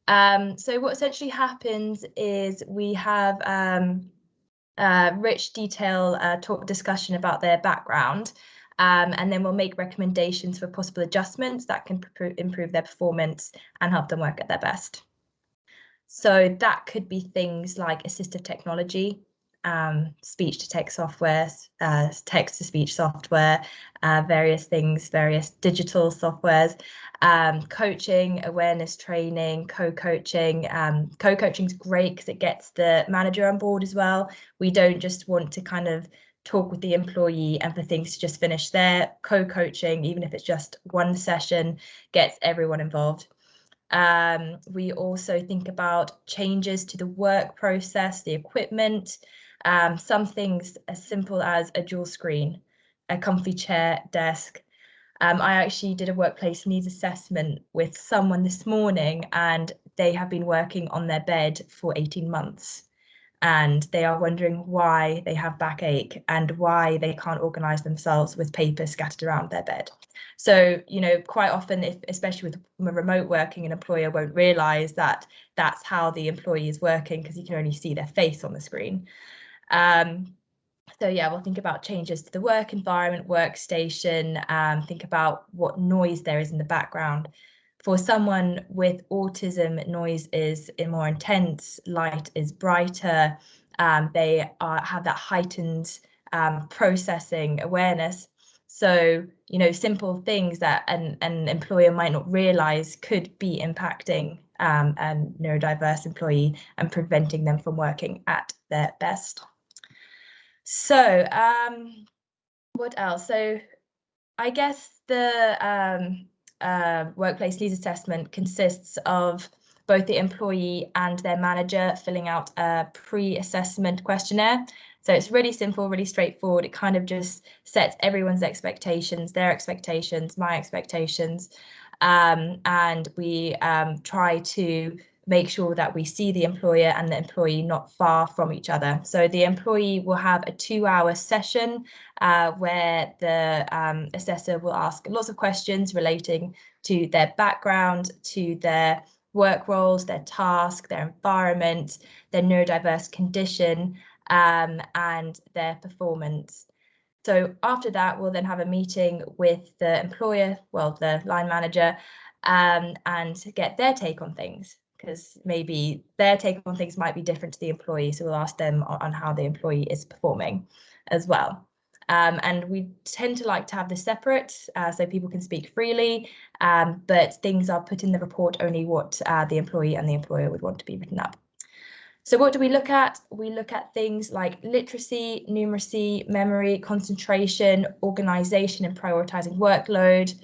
So what essentially happens is we have rich, detailed discussion about their background. And then we'll make recommendations for possible adjustments that can improve their performance and help them work at their best. So that could be things like assistive technology, speech-to-text software, text-to-speech software, various digital softwares, coaching, awareness training, co-coaching. Co-coaching is great because it gets the manager on board as well. We don't just want to kind of talk with the employee and for things to just finish there. Co-coaching, even if it's just one session, gets everyone involved. We also think about changes to the work process, the equipment, some things as simple as a dual screen, a comfy chair, desk. I actually did a workplace needs assessment with someone this morning, and they have been working on their bed for 18 months. And they are wondering why they have backache and why they can't organise themselves with paper scattered around their bed. So, quite often, especially with remote working, an employer won't realise that that's how the employee is working because you can only see their face on the screen. So yeah, we'll think about changes to the work environment, workstation, think about what noise there is in the background. For someone with autism, noise is more intense, light is brighter, they have that heightened processing awareness. So, simple things that an employer might not realise could be impacting a neurodiverse employee and preventing them from working at their best. So, what else? So, I guess the workplace needs assessment consists of both the employee and their manager filling out a pre-assessment questionnaire. So it's really simple, really straightforward. It kind of just sets everyone's expectations, their expectations, my expectations, and we try to make sure that we see the employer and the employee not far from each other. So the employee will have a 2-hour session where the assessor will ask lots of questions relating to their background, to their work roles, their task, their environment, their neurodiverse condition, and their performance. So after that, we'll then have a meeting with the employer, well, the line manager, and get their take on things, because maybe their take on things might be different to the employee. So we'll ask them on how the employee is performing as well. And we tend to like to have this separate so people can speak freely, but things are put in the report only what the employee and the employer would want to be written up. So what do we look at? We look at things like literacy, numeracy, memory, concentration, organisation and prioritising workload,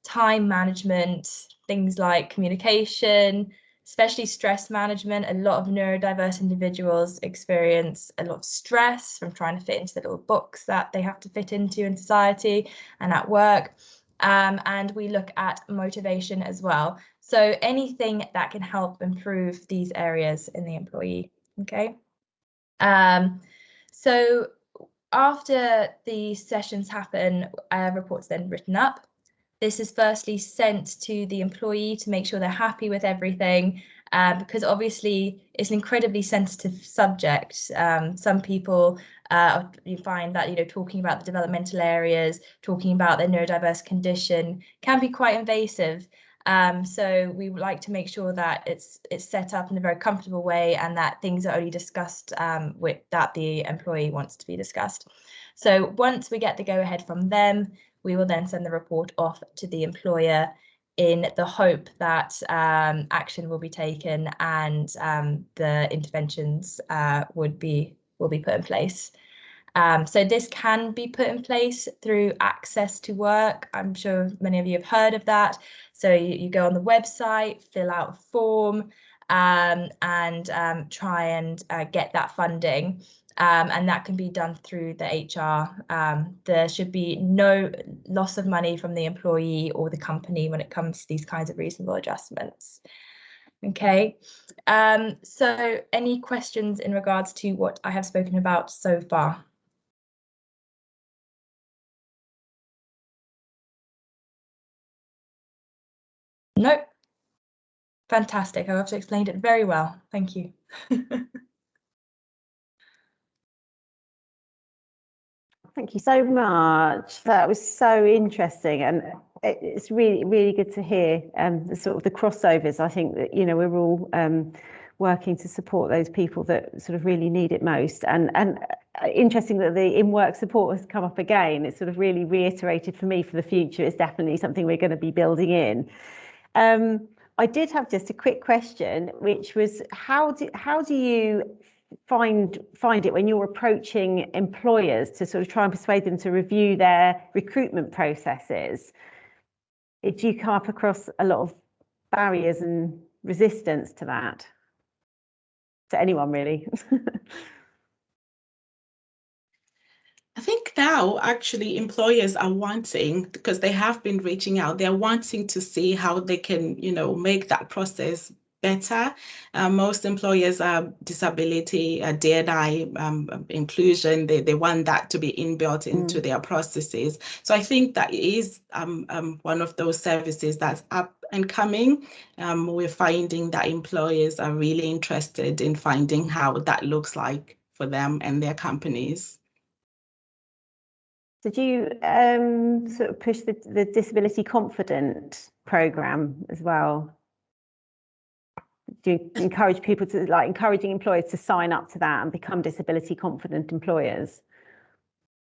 time management, things like communication, especially stress management. A lot of neurodiverse individuals experience a lot of stress from trying to fit into the little box that they have to fit into in society and at work. And we look at motivation as well. So anything that can help improve these areas in the employee, okay? So after the sessions happen, a report's then written up. This is firstly sent to the employee to make sure they're happy with everything, because obviously it's an incredibly sensitive subject. Some people you find that, you know, talking about the developmental areas, talking about their neurodiverse condition can be quite invasive. So we would like to make sure that it's set up in a very comfortable way and that things are only discussed that the employee wants to be discussed. So once we get the go ahead from them, we will then send the report off to the employer in the hope that action will be taken and the interventions will be put in place. So this can be put in place through Access to Work. I'm sure many of you have heard of that. So you go on the website, fill out a form, and try and get that funding. And that can be done through the HR. There should be no loss of money from the employee or the company when it comes to these kinds of reasonable adjustments. Okay, so any questions in regards to what I have spoken about so far? Nope. Fantastic. I've also explained it very well. Thank you. Thank you so much. That was so interesting, and it's really, really good to hear the sort of the crossovers. I think that, you know, we're all working to support those people that sort of really need it most. And interesting that the in-work support has come up again. It's sort of really reiterated for me for the future. It's definitely something we're going to be building in. I did have just a quick question, which was how do you find it when you're approaching employers to sort of try and persuade them to review their recruitment processes? Do you come up across a lot of barriers and resistance to that? To anyone, really? I think now actually employers are wanting, because they have been reaching out, they're wanting to see how they can, you know, make that process better. Most employers are disability, D&I, inclusion. They want that to be inbuilt into their processes. So I think that is one of those services that's up and coming. We're finding that employers are really interested in finding how that looks like for them and their companies. So do you sort of push the Disability Confident program as well? Do you encourage people to, like, encouraging employers to sign up to that and become disability confident employers?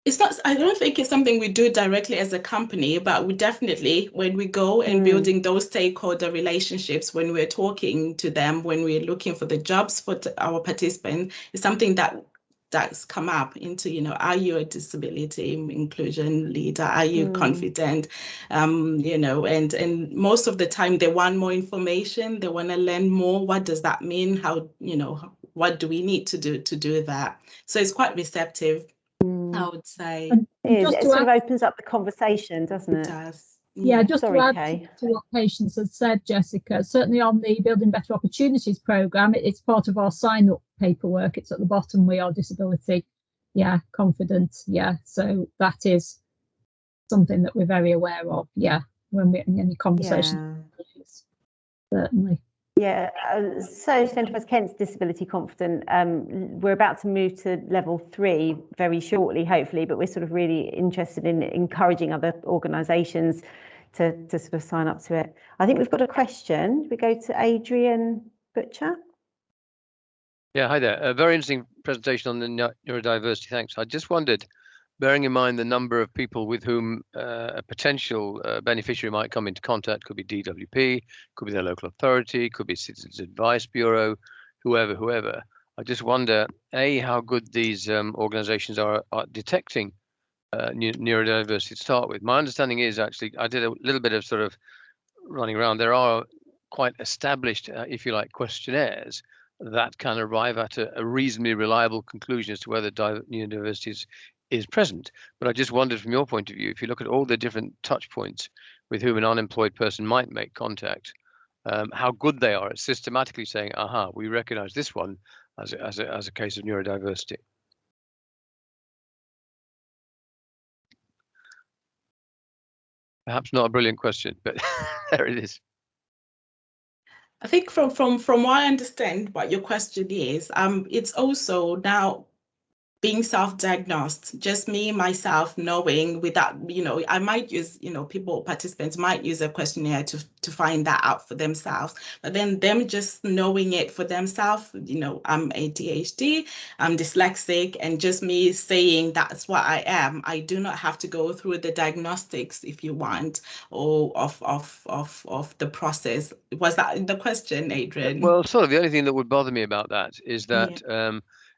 It's not, I don't think it's something we do directly as a company, but we definitely, when we go and building those stakeholder relationships, when we're talking to them, when we're looking for the jobs for our participants, it's something that that's come up into, you know, are you a disability inclusion leader? Are you confident? You know, and most of the time they want more information. They want to learn more. What does that mean? How, you know, what do we need to do that? So it's quite receptive, I would say. It sort of opens up the conversation, doesn't it? It does. Yeah, just Sorry, to add Kay. to what Patience has said, Jessica, certainly on the Building Better Opportunities programme, it's part of our sign-up paperwork. It's at the bottom, we are disability, confident, so that is something that we're very aware of, when we're in any conversation. Certainly. Yeah, so Centre West Kent's Disability Confident, we're about to move to level 3 very shortly, hopefully, but we're sort of really interested in encouraging other organisations to sort of sign up to it. I think we've got a question. We go to Adrian Butcher. Yeah, hi there. A very interesting presentation on the neurodiversity. Thanks. I just wondered, bearing in mind the number of people with whom a potential beneficiary might come into contact, could be DWP, could be their local authority, could be Citizens Advice Bureau, whoever. I just wonder, A, how good these organisations are at detecting neurodiversity to start with. My understanding is, actually, I did a little bit of sort of running around. There are quite established, if you like, questionnaires that can arrive at a reasonably reliable conclusion as to whether neurodiversity is present. But I just wondered, from your point of view, if you look at all the different touch points with whom an unemployed person might make contact, how good they are at systematically saying, aha, we recognize this one as a case of neurodiversity. Perhaps not a brilliant question, but there it is. I think from what I understand what your question is, it's also now being self-diagnosed, just me, myself, knowing without, you know, I might use, you know, participants might use a questionnaire to find that out for themselves, but then them just knowing it for themselves, you know, I'm ADHD, I'm dyslexic, and just me saying that's what I am. I do not have to go through the diagnostics, if you want, or of the process. Was that the question, Adrian? Well, sort of. The only thing that would bother me about that is that,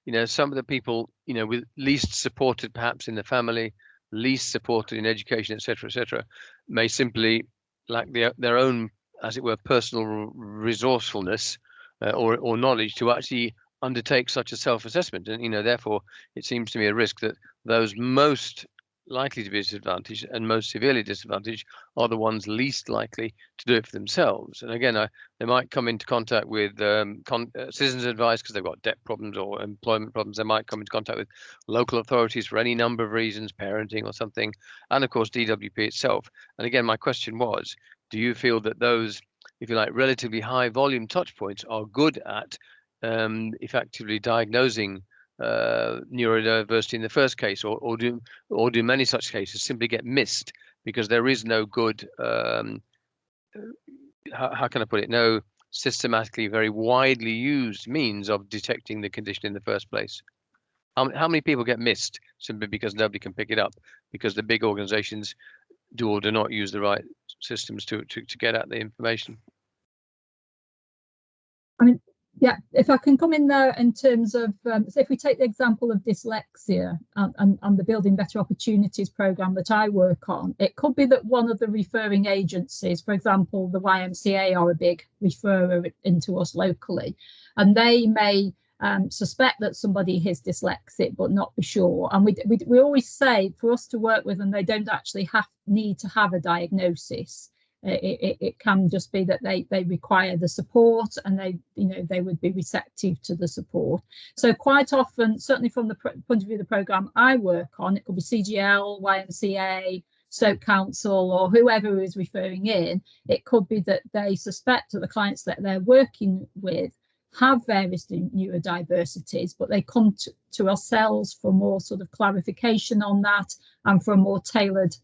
you know, some of the people, you know, with least supported perhaps in the family, least supported in education, etc., may simply lack their own, as it were, personal resourcefulness or knowledge to actually undertake such a self-assessment. And, you know, therefore, it seems to me a risk that those most likely to be disadvantaged and most severely disadvantaged are the ones least likely to do it for themselves. And again, they might come into contact with Citizens Advice because they've got debt problems or employment problems. They might come into contact with local authorities for any number of reasons, parenting or something, and of course DWP itself. And again, my question was, do you feel that those, if you like, relatively high volume touch points are good at effectively diagnosing neurodiversity in the first case, or do many such cases simply get missed because there is no good how can I put it, no systematically very widely used means of detecting the condition in the first place? How many people get missed simply because nobody can pick it up, because the big organizations do or do not use the right systems to get at the information? I mean, yeah, if I can come in there in terms of, so if we take the example of dyslexia and the Building Better Opportunities programme that I work on, it could be that one of the referring agencies, for example, the YMCA are a big referrer into us locally, and they may suspect that somebody is dyslexic but not be sure. And we always say for us to work with them, they don't actually need to have a diagnosis. It can just be that they require the support, and they would be receptive to the support. So quite often, certainly from the point of view of the programme I work on, it could be CGL, YMCA, Stoke Council, or whoever is referring in. It could be that they suspect that the clients that they're working with have various neurodiversities, but they come to ourselves for more sort of clarification on that and for a more tailored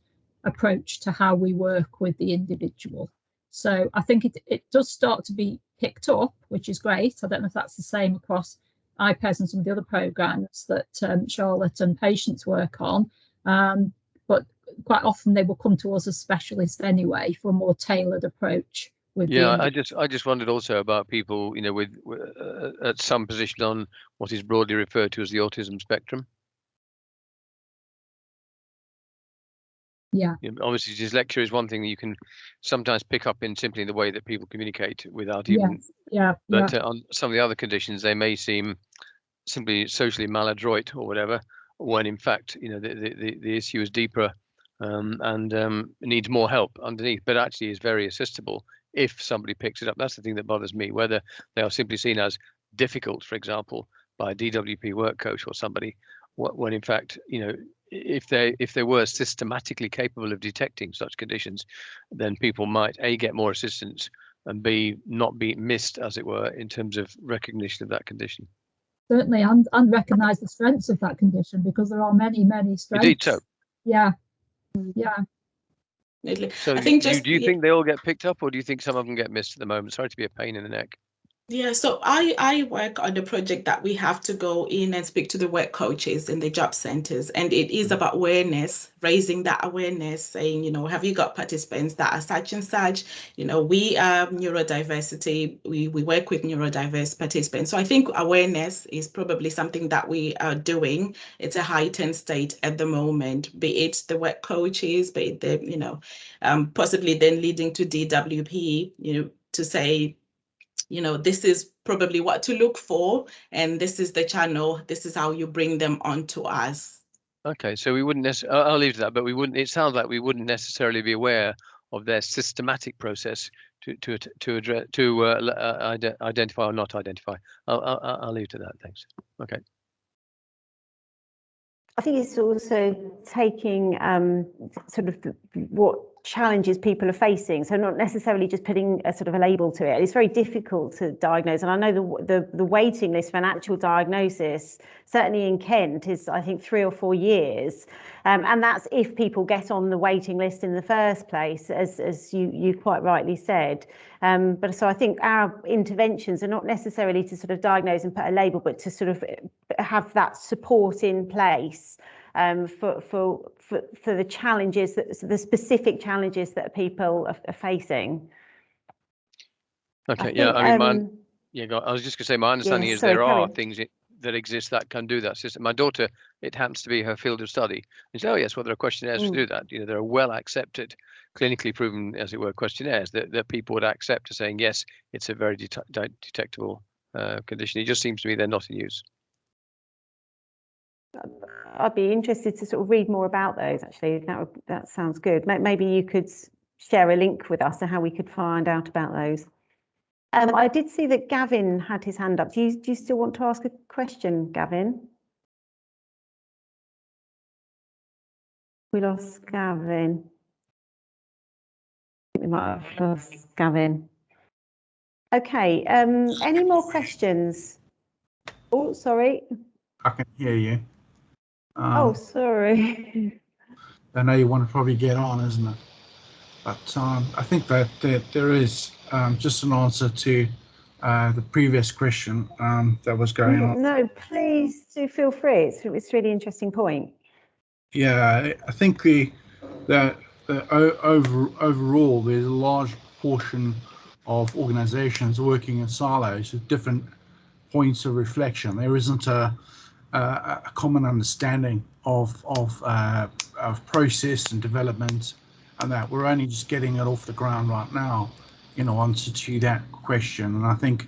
approach to how we work with the individual. So I think it does start to be picked up, which is great. I don't know if that's the same across IPES and some of the other programs that Charlotte and Patience work on, but quite often they will come to us as specialists anyway for a more tailored approach with Yeah, I just wondered also about people, you know, with at some position on what is broadly referred to as the autism spectrum. Yeah. You know, obviously, dyslexia is one thing that you can sometimes pick up in simply the way that people communicate without even. Yeah. But on some of the other conditions, they may seem simply socially maladroit or whatever, when in fact, you know, the issue is deeper and needs more help underneath, but actually is very assistable if somebody picks it up. That's the thing that bothers me, whether they are simply seen as difficult, for example, by a DWP work coach or somebody, when in fact, you know, if they were systematically capable of detecting such conditions, then people might A, get more assistance, and B, not be missed, as it were, in terms of recognition of that condition. Certainly, and recognise the strengths of that condition, because there are many strengths. Indeed, so. Yeah. So I think do you think they all get picked up, or do you think some of them get missed at the moment? Sorry to be a pain in the neck. Yeah, so I work on the project that we have to go in and speak to the work coaches in the job centers. And it is about awareness, raising that awareness, saying, you know, have you got participants that are such and such? You know, we are neurodiversity, we work with neurodiverse participants. So I think awareness is probably something that we are doing. It's a heightened state at the moment, be it the work coaches, be it the, you know, possibly then leading to DWP, you know, to say, you know, this is probably what to look for, and this is the channel, this is how you bring them onto us. Okay, so we wouldn't necessarily, I'll leave that, but we wouldn't, it sounds like we wouldn't necessarily be aware of their systematic process to address, identify or not identify. I'll leave it to that, thanks. Okay. I think it's also taking sort of what challenges people are facing, so not necessarily just putting a sort of a label to it. It's very difficult to diagnose, and I know the waiting list for an actual diagnosis, certainly in Kent, is I think 3 or 4 years, and that's if people get on the waiting list in the first place, as you quite rightly said. But so I think our interventions are not necessarily to sort of diagnose and put a label, but to sort of have that support in place for the challenges, the specific challenges that people are facing. Okay, yeah, I mean, I was just going to say, my understanding is there are things that exist that can do that system. My daughter, it happens to be her field of study. And she said, oh yes, well, there are questionnaires to do that. You know, there are well accepted, clinically proven, as it were, questionnaires that people would accept to saying, yes, it's a very detectable condition. It just seems to me they're not in use. I'd be interested to sort of read more about those, actually. That sounds good. Maybe you could share a link with us to how we could find out about those. I did see that Gavin had his hand up. Do you still want to ask a question, Gavin? We lost Gavin. I think we might have lost Gavin. Okay, any more questions? Oh, sorry. I can hear you. Oh, sorry. I know you want to probably get on, isn't it? But I think that there is just an answer to the previous question that was going on. No, please do feel free. It's a really interesting point. Yeah, I think the overall there's a large proportion of organisations working in silos with different points of reflection. There isn't a common understanding of process and development, and that we're only just getting it off the ground right now in answer to that question. And I think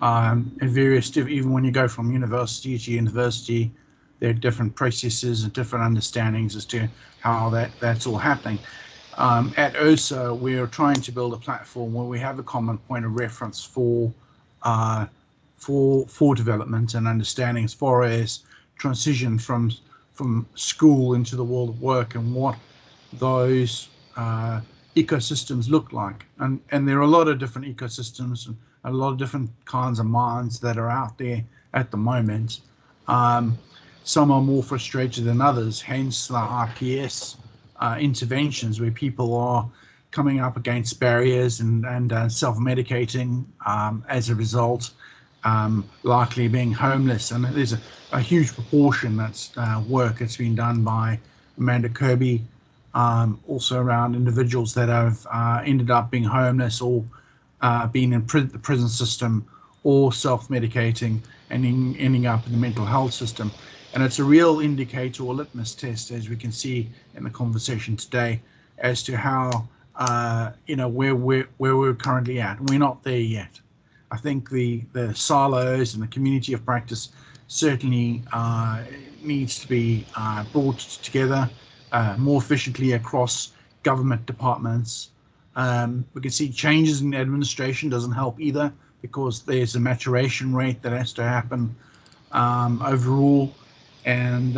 in various, even when you go from university to university, there are different processes and different understandings as to how that's all happening. At ERSA, we're trying to build a platform where we have a common point of reference for development and understanding as far as transition from school into the world of work and what those ecosystems look like. And there are a lot of different ecosystems and a lot of different kinds of minds that are out there at the moment. Some are more frustrated than others, hence the IPS interventions where people are coming up against barriers and self-medicating as a result, likely being homeless. And there's a huge proportion that's work that's been done by Amanda Kirby, also around individuals that have ended up being homeless or being in the prison system or self-medicating and ending up in the mental health system. And it's a real indicator or litmus test, as we can see in the conversation today, as to how, where we're currently at. We're not there yet. I think the silos and the community of practice certainly needs to be brought together more efficiently across government departments. We can see changes in administration doesn't help either, because there's a maturation rate that has to happen overall. And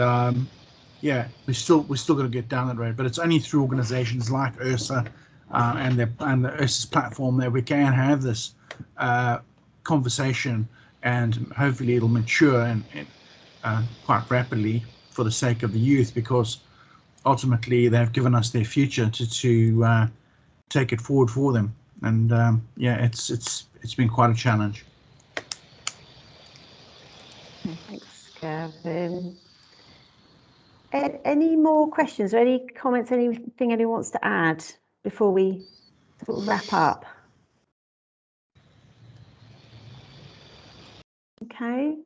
yeah, we're still going to get down that road, but it's only through organizations like ERSA and the ERSA's platform that we can have this conversation, and hopefully it'll mature and quite rapidly for the sake of the youth, because ultimately they've given us their future to take it forward for them. And yeah, it's been quite a challenge. Thanks, Gavin. Any more questions or any comments, anything anyone wants to add before we sort of wrap up? Okay.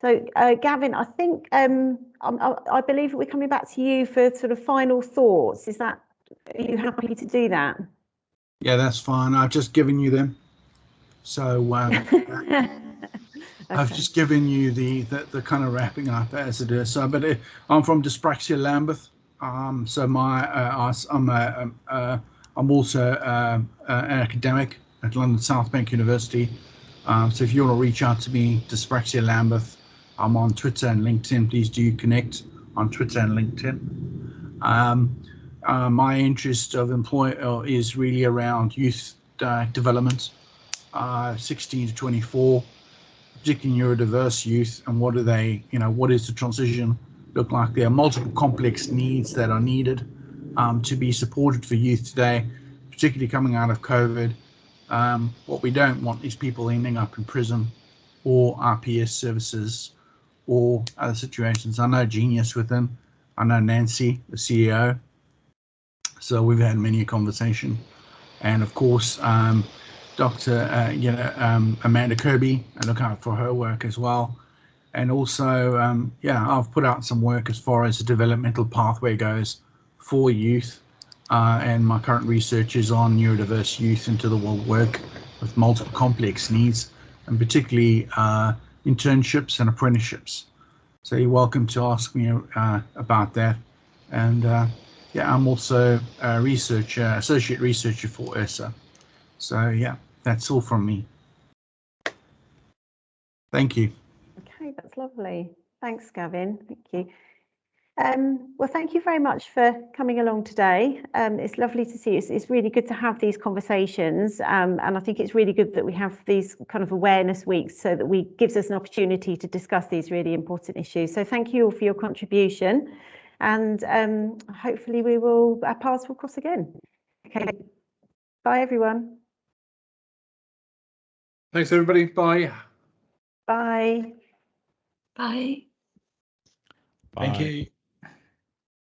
So Gavin, I think I believe that we're coming back to you for sort of final thoughts. Are you happy to do that? Yeah, that's fine. I've just given you them. So okay. I've just given you the kind of wrapping up as it is. So, but I'm from Dyspraxia Lambeth. So I'm also an academic at London South Bank University. So if you want to reach out to me, Dyspraxia Lambeth, I'm on Twitter and LinkedIn. Please do connect on Twitter and LinkedIn. My interest of is really around youth development, 16 to 24, particularly neurodiverse youth, and what is the transition look like? There are multiple complex needs that are needed to be supported for youth today, particularly coming out of COVID. What we don't want is people ending up in prison or RPS services or other situations. I know Genius with them. I know Nancy, the CEO. So we've had many a conversation. And of course, Dr. Amanda Kirby, I look out for her work as well. And also, I've put out some work as far as the developmental pathway goes for youth. And my current research is on neurodiverse youth into the work with multiple complex needs, and particularly internships and apprenticeships. So you're welcome to ask me about that. And I'm also a associate researcher for ERSA. So yeah, that's all from me. Thank you. Okay, that's lovely. Thanks, Gavin. Thank you. Well, thank you very much for coming along today. It's lovely to see you. It's really good to have these conversations, and I think it's really good that we have these kind of awareness weeks, so that gives us an opportunity to discuss these really important issues. So thank you all for your contribution, and hopefully our paths will cross again. Okay, bye everyone. Thanks everybody. Bye. Bye. Bye. Thank you.